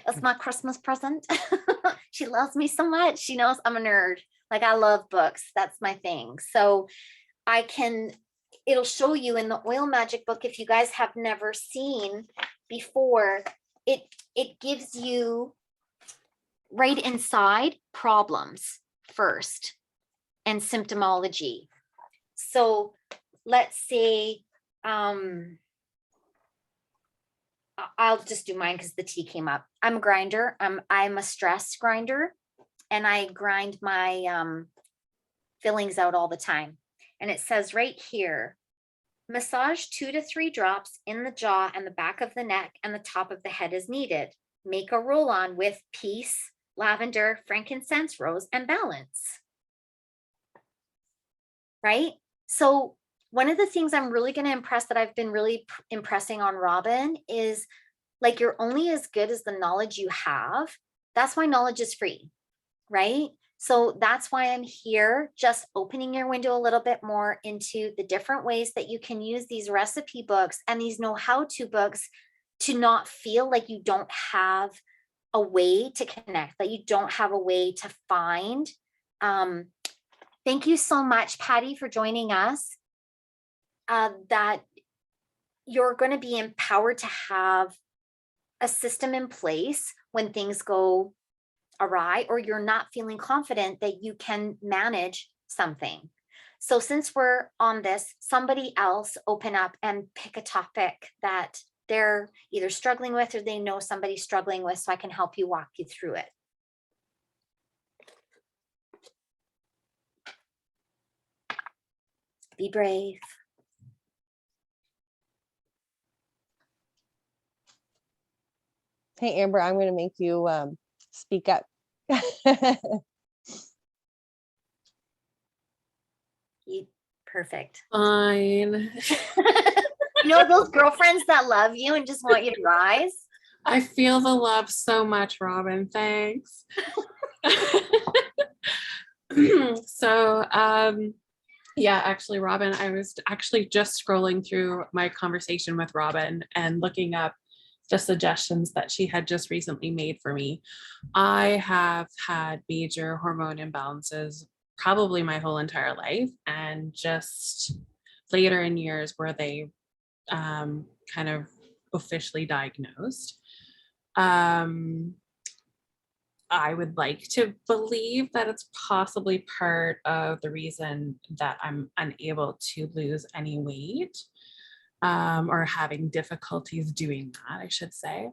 It's my Christmas present. She loves me so much. She knows I'm a nerd. Like, I love books. That's my thing. So it'll show you in the Oil Magic book, if you guys have never seen before, it gives you right inside problems first and symptomology. So let's say, I'll just do mine because the tea came up. I'm a grinder. I'm a stress grinder, and I grind my fillings out all the time. And it says right here, massage 2 to 3 drops in the jaw and the back of the neck and the top of the head is needed. Make a roll-on with peace, lavender, frankincense, rose, and balance. Right? So one of the things I'm really going to impress, that I've been really impressing on Robin, is like, you're only as good as the knowledge you have. That's why knowledge is free, right? So that's why I'm here, just opening your window a little bit more into the different ways that you can use these recipe books and these know-how-to books to not feel like you don't have a way to connect, that you don't have a way to find. Thank you so much, Patty, for joining us. That you're going to be empowered to have a system in place when things go awry, or you're not feeling confident that you can manage something. So since we're on this, somebody else open up and pick a topic that they're either struggling with or they know somebody struggling with, so I can help you walk you through it. Be brave. Hey, Amber, I'm going to make you speak up. Perfect. Fine. You know those girlfriends that love you and just want you to rise? I feel the love so much, Robin. Thanks. So, yeah, actually, Robin, I was actually just scrolling through my conversation with Robin and looking up the suggestions that she had just recently made for me. I have had major hormone imbalances probably my whole entire life, and just later in years where they kind of officially diagnosed. I would like to believe that it's possibly part of the reason that I'm unable to lose any weight, or having difficulties doing that, I should say.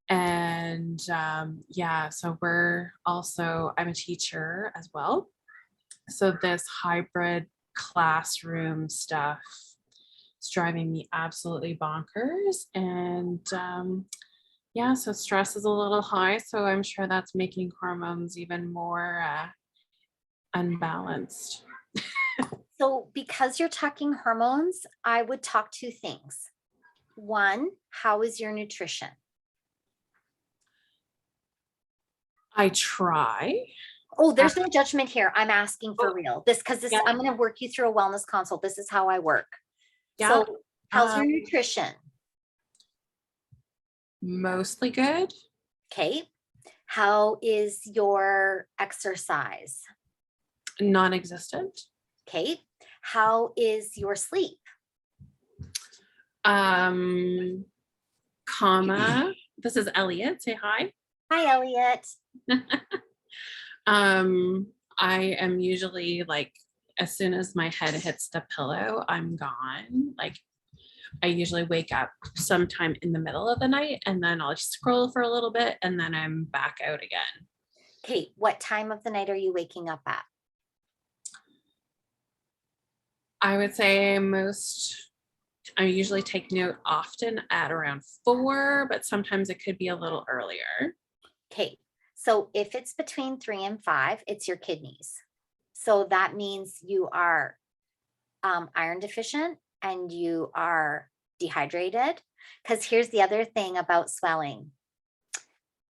And yeah, so I'm a teacher as well. So this hybrid classroom stuff is driving me absolutely bonkers. And yeah, so stress is a little high. So I'm sure that's making hormones even more unbalanced. So because you're talking hormones, I would talk 2 things. One, how is your nutrition? I try. Oh, there's no judgment here. I'm asking for Oh, real. This, because this, yeah. I'm going to work you through a wellness consult. This is how I work. Yeah. So how's your nutrition? Mostly good. Okay. How is your exercise? Non-existent. Okay. How is your sleep? Comma. This is Elliot. Say hi. Hi, Elliot. I am usually like, as soon as my head hits the pillow, I'm gone. Like, I usually wake up sometime in the middle of the night and then I'll scroll for a little bit and then I'm back out again. Okay. What time of the night are you waking up at? I would say I usually take note often at around 4, but sometimes it could be a little earlier. Okay. So if it's between 3 and 5, it's your kidneys. So that means you are iron deficient and you are dehydrated. Because here's the other thing about swelling.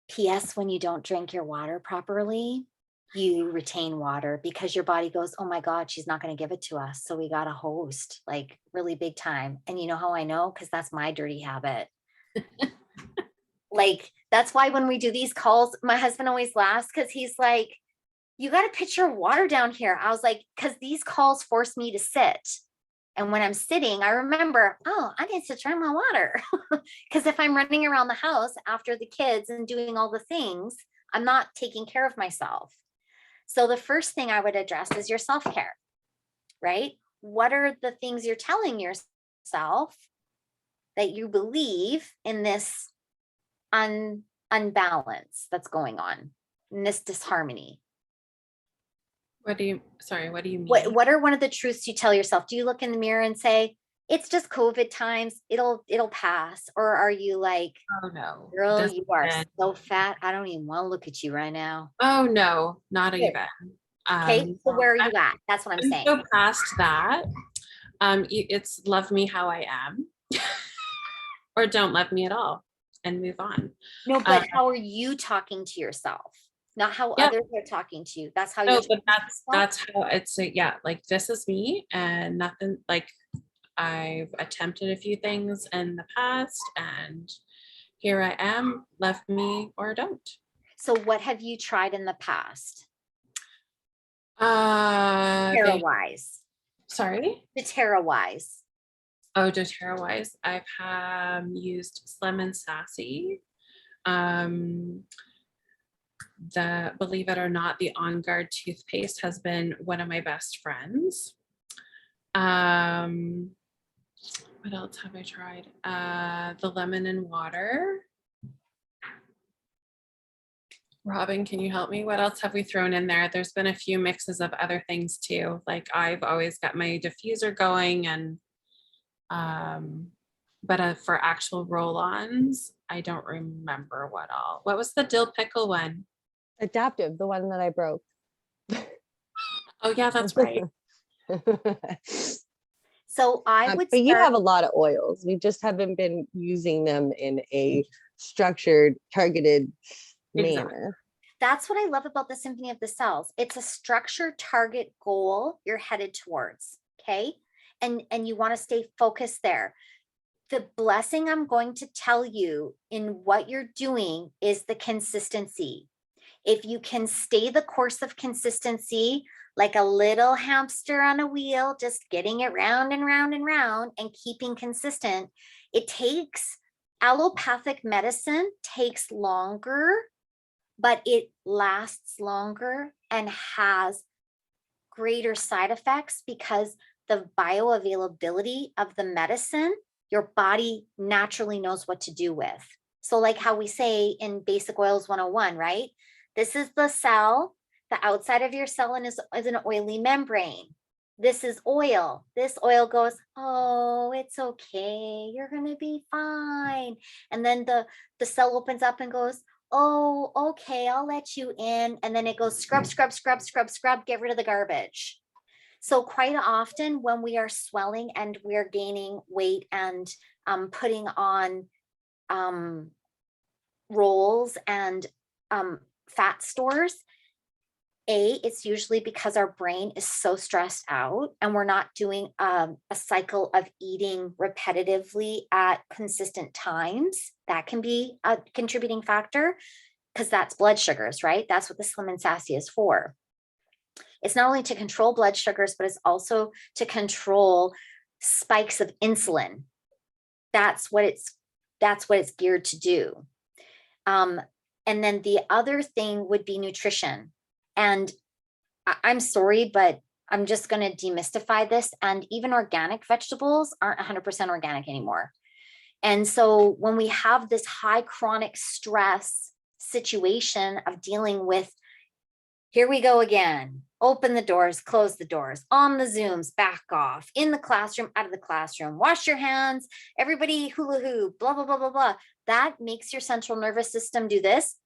P.S. When you don't drink your water properly, you retain water because your body goes, oh my God, she's not going to give it to us. So we got a host, like really big time. And you know how I know? Because that's my dirty habit. Like, that's why when we do these calls, my husband always laughs because he's like, you got to pitch your water down here. I was like, because these calls force me to sit. And when I'm sitting, I remember, oh, I need to drink my water. Because if I'm running around the house after the kids and doing all the things, I'm not taking care of myself. So the first thing I would address is your self-care, right? What are the things you're telling yourself that you believe in this unbalance that's going on, in this disharmony? What do you mean? What are one of the truths you tell yourself? Do you look in the mirror and say, it's just COVID times, it'll pass? Or are you like, oh no, girl, you are so fat, I don't even want to look at you right now? Oh no, not even. Okay, so where are you at? That's what I'm saying. So past that, it's love me how I am, or don't love me at all, and move on. No, but how are you talking to yourself? Not how others are talking to you. That's how you're. But that's how it's. Yeah, like this is me, and nothing. Like I've attempted a few things in the past, and here I am. Love me or don't. So what have you tried in the past? Terra-wise. Sorry? The Terra-wise. Oh, doTERRA-wise, I've used Slim and Sassy. Believe it or not, the On Guard toothpaste has been one of my best friends. What else have I tried? The lemon and water. Robin, can you help me? What else have we thrown in there? There's been a few mixes of other things too. Like I've always got my diffuser going, and but for actual roll-ons, I don't remember what all. What was the dill pickle one? Adaptive, the one that I broke. Oh yeah, that's right. So I would but you have a lot of oils. We just haven't been using them in a structured, targeted manner. That's what I love about the Symphony of the Cells. It's a structured target goal you're headed towards. Okay. And you want to stay focused there. The blessing I'm going to tell you in what you're doing is the consistency. If you can stay the course of consistency, like a little hamster on a wheel, just getting it round and round and round and keeping consistent, it takes allopathic medicine takes longer, but it lasts longer and has greater side effects because the bioavailability of the medicine, your body naturally knows what to do with. So like how we say in Basic Oils 101, right? This is the cell, the outside of your cell is an oily membrane. This is oil. This oil goes, oh, it's okay. You're going to be fine. And then the cell opens up and goes, oh, okay, I'll let you in. And then it goes scrub, scrub, scrub, scrub, scrub, get rid of the garbage. So quite often when we are swelling and we're gaining weight and putting on rolls and fat stores, it's usually because our brain is so stressed out and we're not doing a cycle of eating repetitively at consistent times. That can be a contributing factor, because that's blood sugars, right? That's what the Slim and Sassy is for. It's not only to control blood sugars, but it's also to control spikes of insulin. That's what it's geared to do. And then the other thing would be nutrition. And I'm sorry, but I'm just going to demystify this. And even organic vegetables aren't 100% organic anymore. And so when we have this high chronic stress situation of dealing with, here we go again, open the doors, close the doors, on the Zooms, back off, in the classroom, out of the classroom, wash your hands, everybody hula hoop, blah, blah, blah, blah, blah. That makes your central nervous system do this.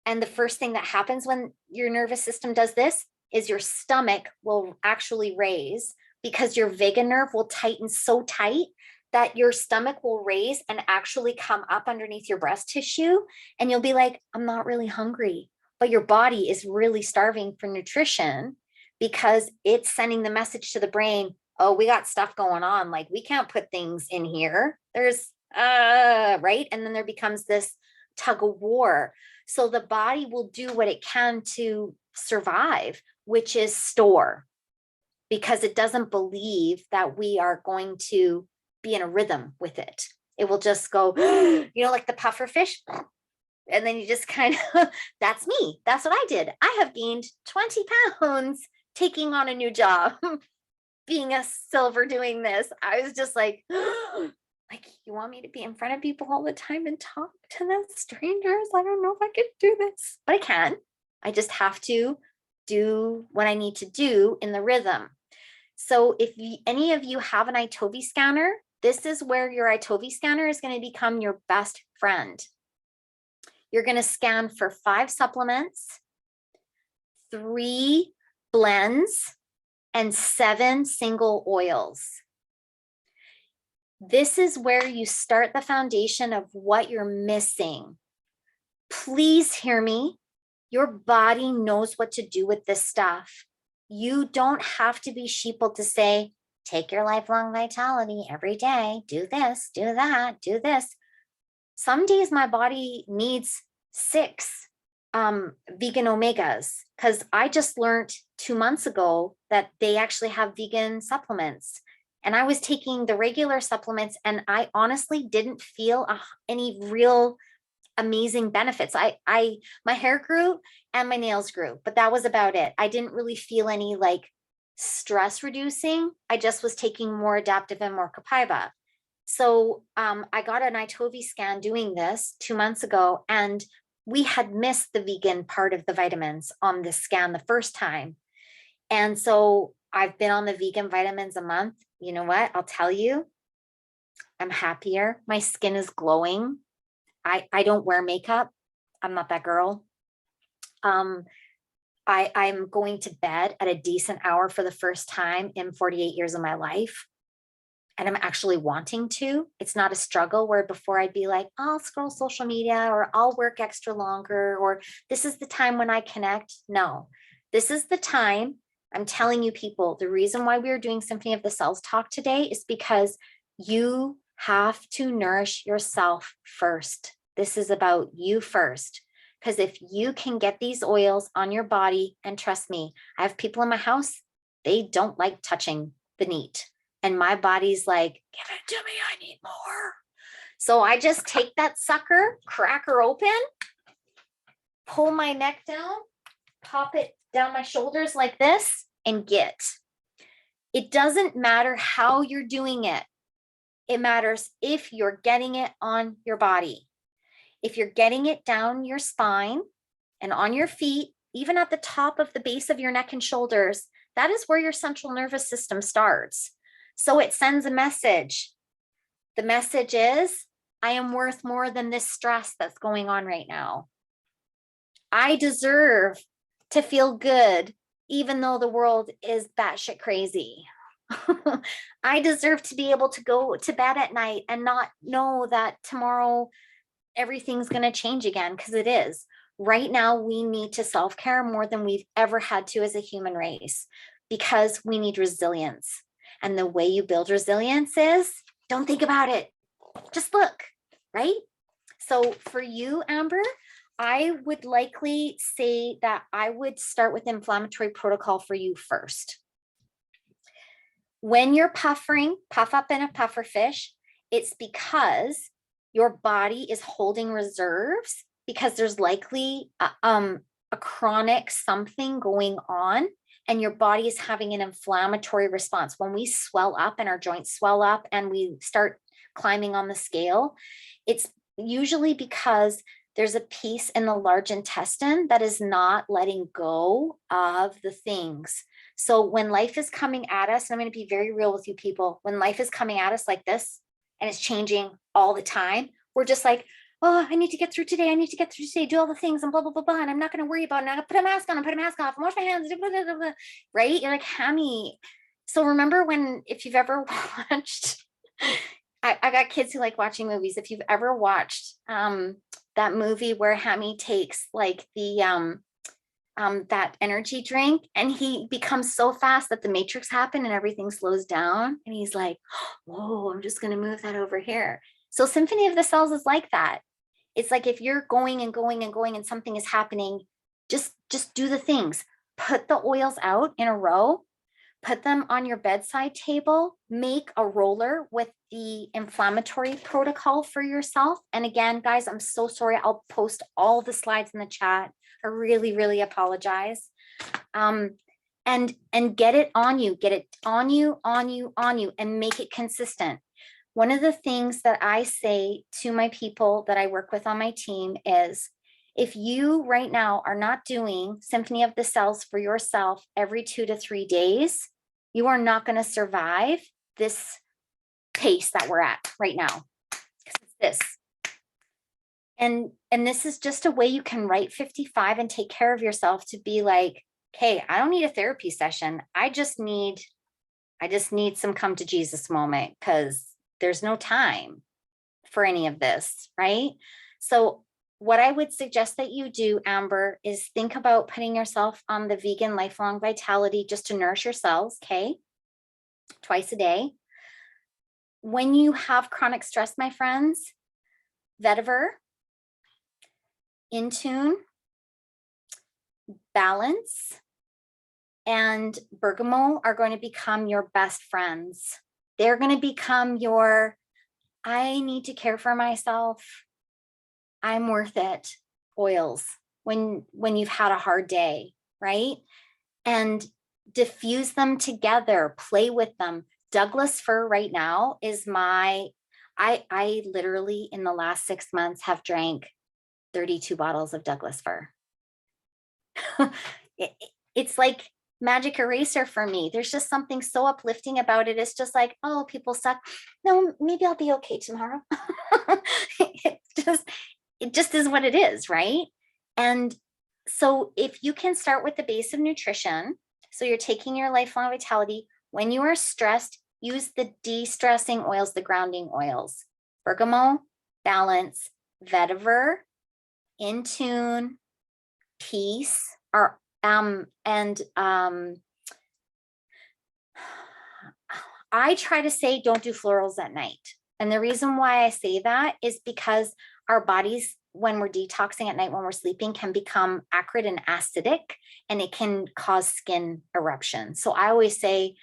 And the first thing that happens when your nervous system does this is your stomach will actually raise, because your vagus nerve will tighten so tight that your stomach will raise and actually come up underneath your breast tissue. And you'll be like, I'm not really hungry, but your body is really starving for nutrition, because it's sending the message to the brain, oh, we got stuff going on. Like, we can't put things in here. There's, right. And then there becomes this tug of war. So the body will do what it can to survive, which is store, because it doesn't believe that we are going to be in a rhythm with it. It will just go, like the puffer fish. And then you just kind of, that's me. That's what I did. I have gained 20 pounds taking on a new job, being a silver doing this. I was just like, you want me to be in front of people all the time and talk to them, strangers? I don't know if I could do this, but I can. I just have to do what I need to do in the rhythm. So if any of you have an iTovi scanner, this is where your iTovi scanner is going to become your best friend. You're going to scan for 5 supplements, 3 blends, and 7 single oils. This is where you start the foundation of what you're missing. Please hear me. Your body knows what to do with this stuff. You don't have to be sheeple to say, take your lifelong vitality every day, do this, do that, do this. Some days my body needs 6 vegan omegas, because I just learned 2 months ago that they actually have vegan supplements. And I was taking the regular supplements and I honestly didn't feel any real amazing benefits. My hair grew and my nails grew, but that was about it. I didn't really feel any like stress reducing. I just was taking more adaptive and more Copaiba. So I got an iTovi scan doing this 2 months ago, and we had missed the vegan part of the vitamins on this scan the first time. And so I've been on the vegan vitamins a month. You know what? I'll tell you, I'm happier. My skin is glowing. I don't wear makeup. I'm not that girl. I'm going to bed at a decent hour for the first time in 48 years of my life. And I'm actually wanting to. It's not a struggle where before I'd be like, I'll scroll social media, or I'll work extra longer, or this is the time when I connect. No, this is the time. I'm telling you, people, the reason why we are doing Symphony of the Cells talk today is because you have to nourish yourself first. This is about you first. Because if you can get these oils on your body, and trust me, I have people in my house, they don't like touching the meat. And my body's like, give it to me, I need more. So I just take that sucker, crack her open, pull my neck down, pop it down my shoulders like this, and get. It doesn't matter how you're doing it. It matters if you're getting it on your body. If you're getting it down your spine and on your feet, even at the top of the base of your neck and shoulders, that is where your central nervous system starts. So it sends a message. The message is, I am worth more than this stress that's going on right now. I deserve to feel good, even though the world is batshit crazy. I deserve to be able to go to bed at night and not know that tomorrow everything's going to change again, because it is. Right now, we need to self-care more than we've ever had to as a human race because we need resilience. And the way you build resilience is don't think about it, just look, right? So for you, Amber, I would likely say that I would start with inflammatory protocol for you first. When you're puffering, puff up in a puffer fish, it's because your body is holding reserves because there's likely a chronic something going on and your body is having an inflammatory response. When we swell up and our joints swell up and we start climbing on the scale, it's usually because there's a piece in the large intestine that is not letting go of the things. So when life is coming at us, and I'm going to be very real with you people, when life is coming at us like this and it's changing all the time, we're just like, oh, I need to get through today. I need to get through today, do all the things and blah, blah, blah, blah. And I'm not going to worry about it. I'm going to put a mask on and put a mask off and wash my hands, blah, blah, blah, blah, right? You're like, Hammy. So remember when, if you've ever watched, I got kids who like watching movies. If you've ever watched that movie where Hammy takes like the that energy drink and he becomes so fast that the matrix happened and everything slows down and he's like, whoa, I'm just going to move that over here. So Symphony of the Cells is like that. It's like if you're going and going and going and something is happening, just do the things. Put the oils out in a row, put them on your bedside table, make a roller with the inflammatory protocol for yourself. And again, guys, I'm so sorry. I'll post all the slides in the chat. I really, really apologize. And get it on you, and make it consistent. One of the things that I say to my people that I work with on my team is, if you right now are not doing Symphony of the Cells for yourself every 2 to 3 days, you are not going to survive this pace that we're at right now. It's this. And this is just a way you can write 55 and take care of yourself to be like, okay, I don't need a therapy session. I just need some come to Jesus moment because there's no time for any of this, right? So what I would suggest that you do, Amber, is think about putting yourself on the vegan lifelong vitality just to nourish your cells, okay? Twice a day. When you have chronic stress, my friends, vetiver, in tune, balance, and bergamot are going to become your best friends. They're going to become your, I need to care for myself, I'm worth it oils when you've had a hard day, right? And diffuse them together, play with them. Douglas fir right now is I literally in the last 6 months have drank 32 bottles of Douglas fir. It's like magic eraser for me. There's just something so uplifting about it. It's just like, oh, people suck. No, maybe I'll be okay tomorrow. It just is what it is, right? And so if you can start with the base of nutrition, so you're taking your lifelong vitality, when you are stressed, use the de-stressing oils, the grounding oils, bergamot, balance, vetiver, in tune, peace, or I try to say don't do florals at night. And the reason why I say that is because our bodies, when we're detoxing at night, when we're sleeping, can become acrid and acidic, and it can cause skin eruption. So I always say,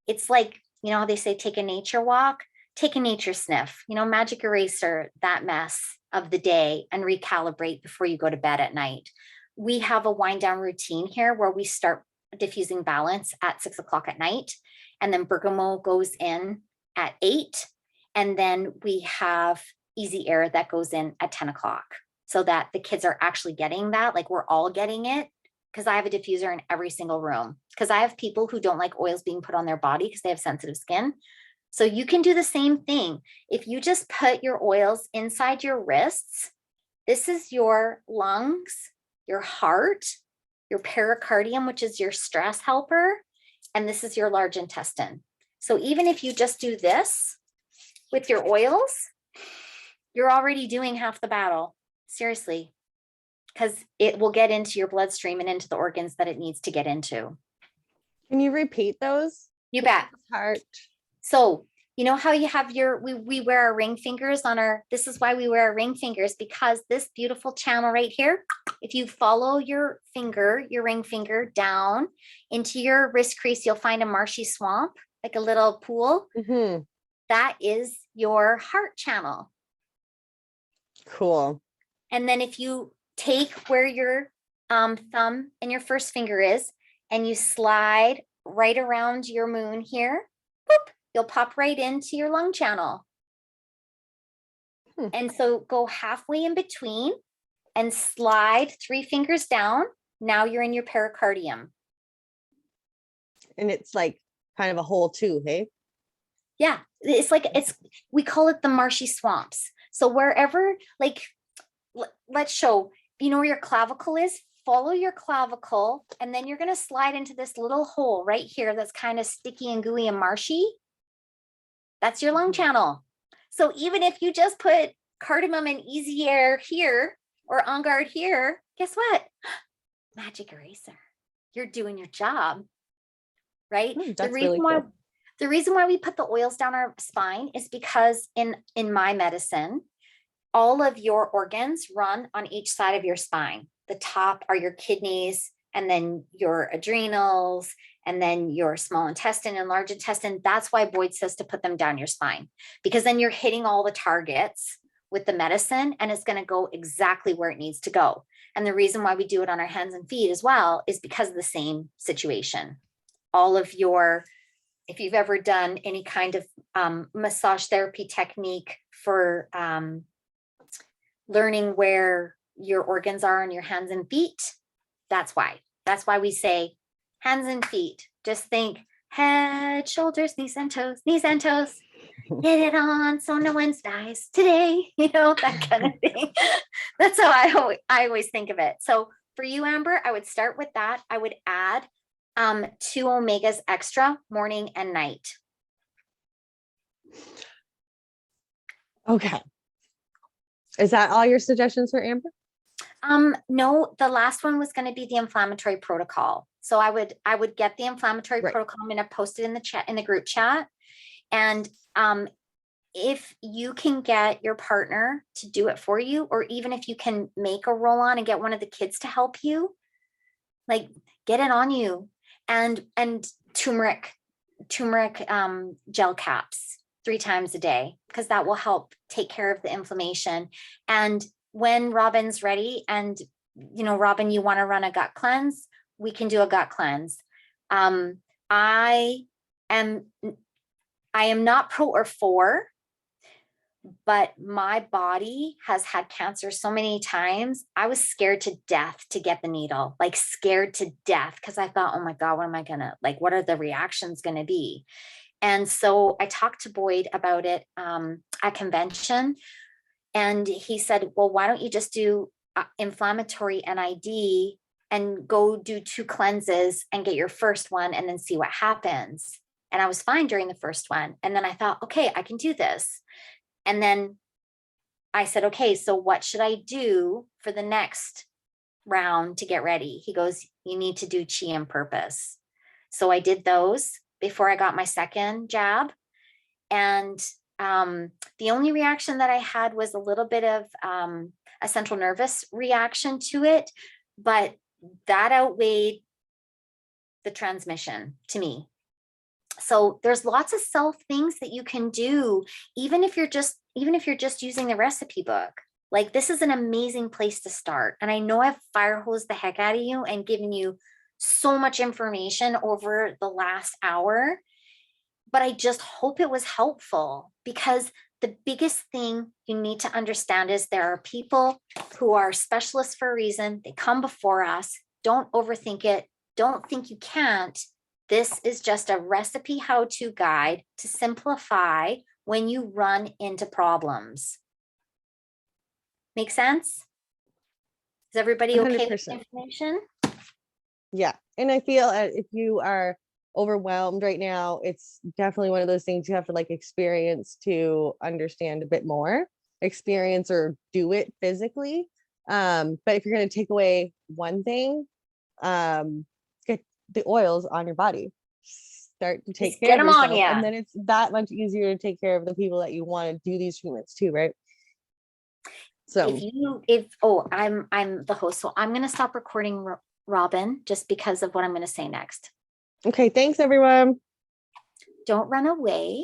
it's like, you know, they say, take a nature walk, take a nature sniff, you know, magic eraser that mess of the day and recalibrate before you go to bed at night. We have a wind down routine here where we start diffusing balance at 6 o'clock at night. And then bergamot goes in at 8. And then we have easy air that goes in at 10 o'clock so that the kids are actually getting that. Like we're all getting it, because I have a diffuser in every single room, because I have people who don't like oils being put on their body because they have sensitive skin. So you can do the same thing. If you just put your oils inside your wrists, this is your lungs, your heart, your pericardium, which is your stress helper, and this is your large intestine. So even if you just do this with your oils, you're already doing half the battle. Seriously. because it will get into your bloodstream and into the organs that it needs to get into. Can you repeat those? You bet. Heart. So, you know how you have we wear our ring fingers on this is why we wear our ring fingers, because this beautiful channel right here, if you follow your ring finger down into your wrist crease, you'll find a marshy swamp, like a little pool. Mm-hmm. That is your heart channel. Cool. And then if you take where your thumb and your first finger is, and you slide right around your moon here, boop, you'll pop right into your lung channel. And so go halfway in between and slide 3 fingers down. Now you're in your pericardium. And it's like kind of a hole too, hey? Yeah, it's like, we call it the marshy swamps. So wherever, like, let's show, you know where your clavicle is? Follow your clavicle, and then you're going to slide into this little hole right here that's kind of sticky and gooey and marshy. That's your lung channel. So even if you just put cardamom and easy air here or on guard here, guess what? Magic eraser. You're doing your job, right? That's really cool. The reason why we put the oils down our spine is because in my medicine, all of your organs run on each side of your spine. The top are your kidneys, and then your adrenals, and then your small intestine and large intestine. That's why Boyd says to put them down your spine, because then you're hitting all the targets with the medicine, and it's going to go exactly where it needs to go. And the reason why we do it on our hands and feet as well is because of the same situation. All of your, if you've ever done any kind of massage therapy technique for learning where your organs are on your hands and feet, that's why we say hands and feet. Just think head, shoulders, knees and toes, get it on so no one dies today, you know, that kind of thing. That's how I always think of it. So for you, Amber, I would start with that. I would add 2 omegas extra morning and night. Okay. Is that all your suggestions for Amber? No, the last one was going to be the inflammatory protocol. So I would get the inflammatory protocol. I'm going to post it in the chat, in the group chat. And if you can get your partner to do it for you, or even if you can make a roll on and get one of the kids to help you, like get it on you, and turmeric gel caps 3 times a day, because that will help take care of the inflammation. And when Robin's ready, and you know, Robin, you want to run a gut cleanse, we can do a gut cleanse. I am not pro or for, but my body has had cancer so many times. I was scared to death to get the needle, like scared to death, because I thought, oh my God, what am I gonna, like, what are the reactions gonna be? And so I talked to Boyd about it at convention, and he said, well, why don't you just do inflammatory NID and go do 2 cleanses and get your first one and then see what happens. And I was fine during the first one. And then I thought, okay, I can do this. And then I said, okay, so what should I do for the next round to get ready? He goes, you need to do chi and purpose. So I did those before I got my second jab. And the only reaction that I had was a little bit of a central nervous reaction to it, but that outweighed the transmission to me. So there's lots of self things that you can do, even if you're just using the recipe book. Like, this is an amazing place to start. And I know I've fire hosed the heck out of you and given you so much information over the last hour, but I just hope it was helpful, because the biggest thing you need to understand is there are people who are specialists for a reason. They come before us. Don't overthink it. Don't think you can't. This is just a recipe how-to guide to simplify when you run into problems. Make sense? Is everybody okay with the information? Yeah. And I feel if you are overwhelmed right now, it's definitely one of those things you have to like experience to understand a bit more, experience or do it physically. But if you're going to take away one thing, get the oils on your body. Start to take Just care get of 'em on yourself, ya. and then it's that much easier to take care of the people that you want to do these treatments too, right? So I'm the host, so I'm going to stop recording, Robin, just because of what I'm going to say next. okay, thanks everyone. Don't run away.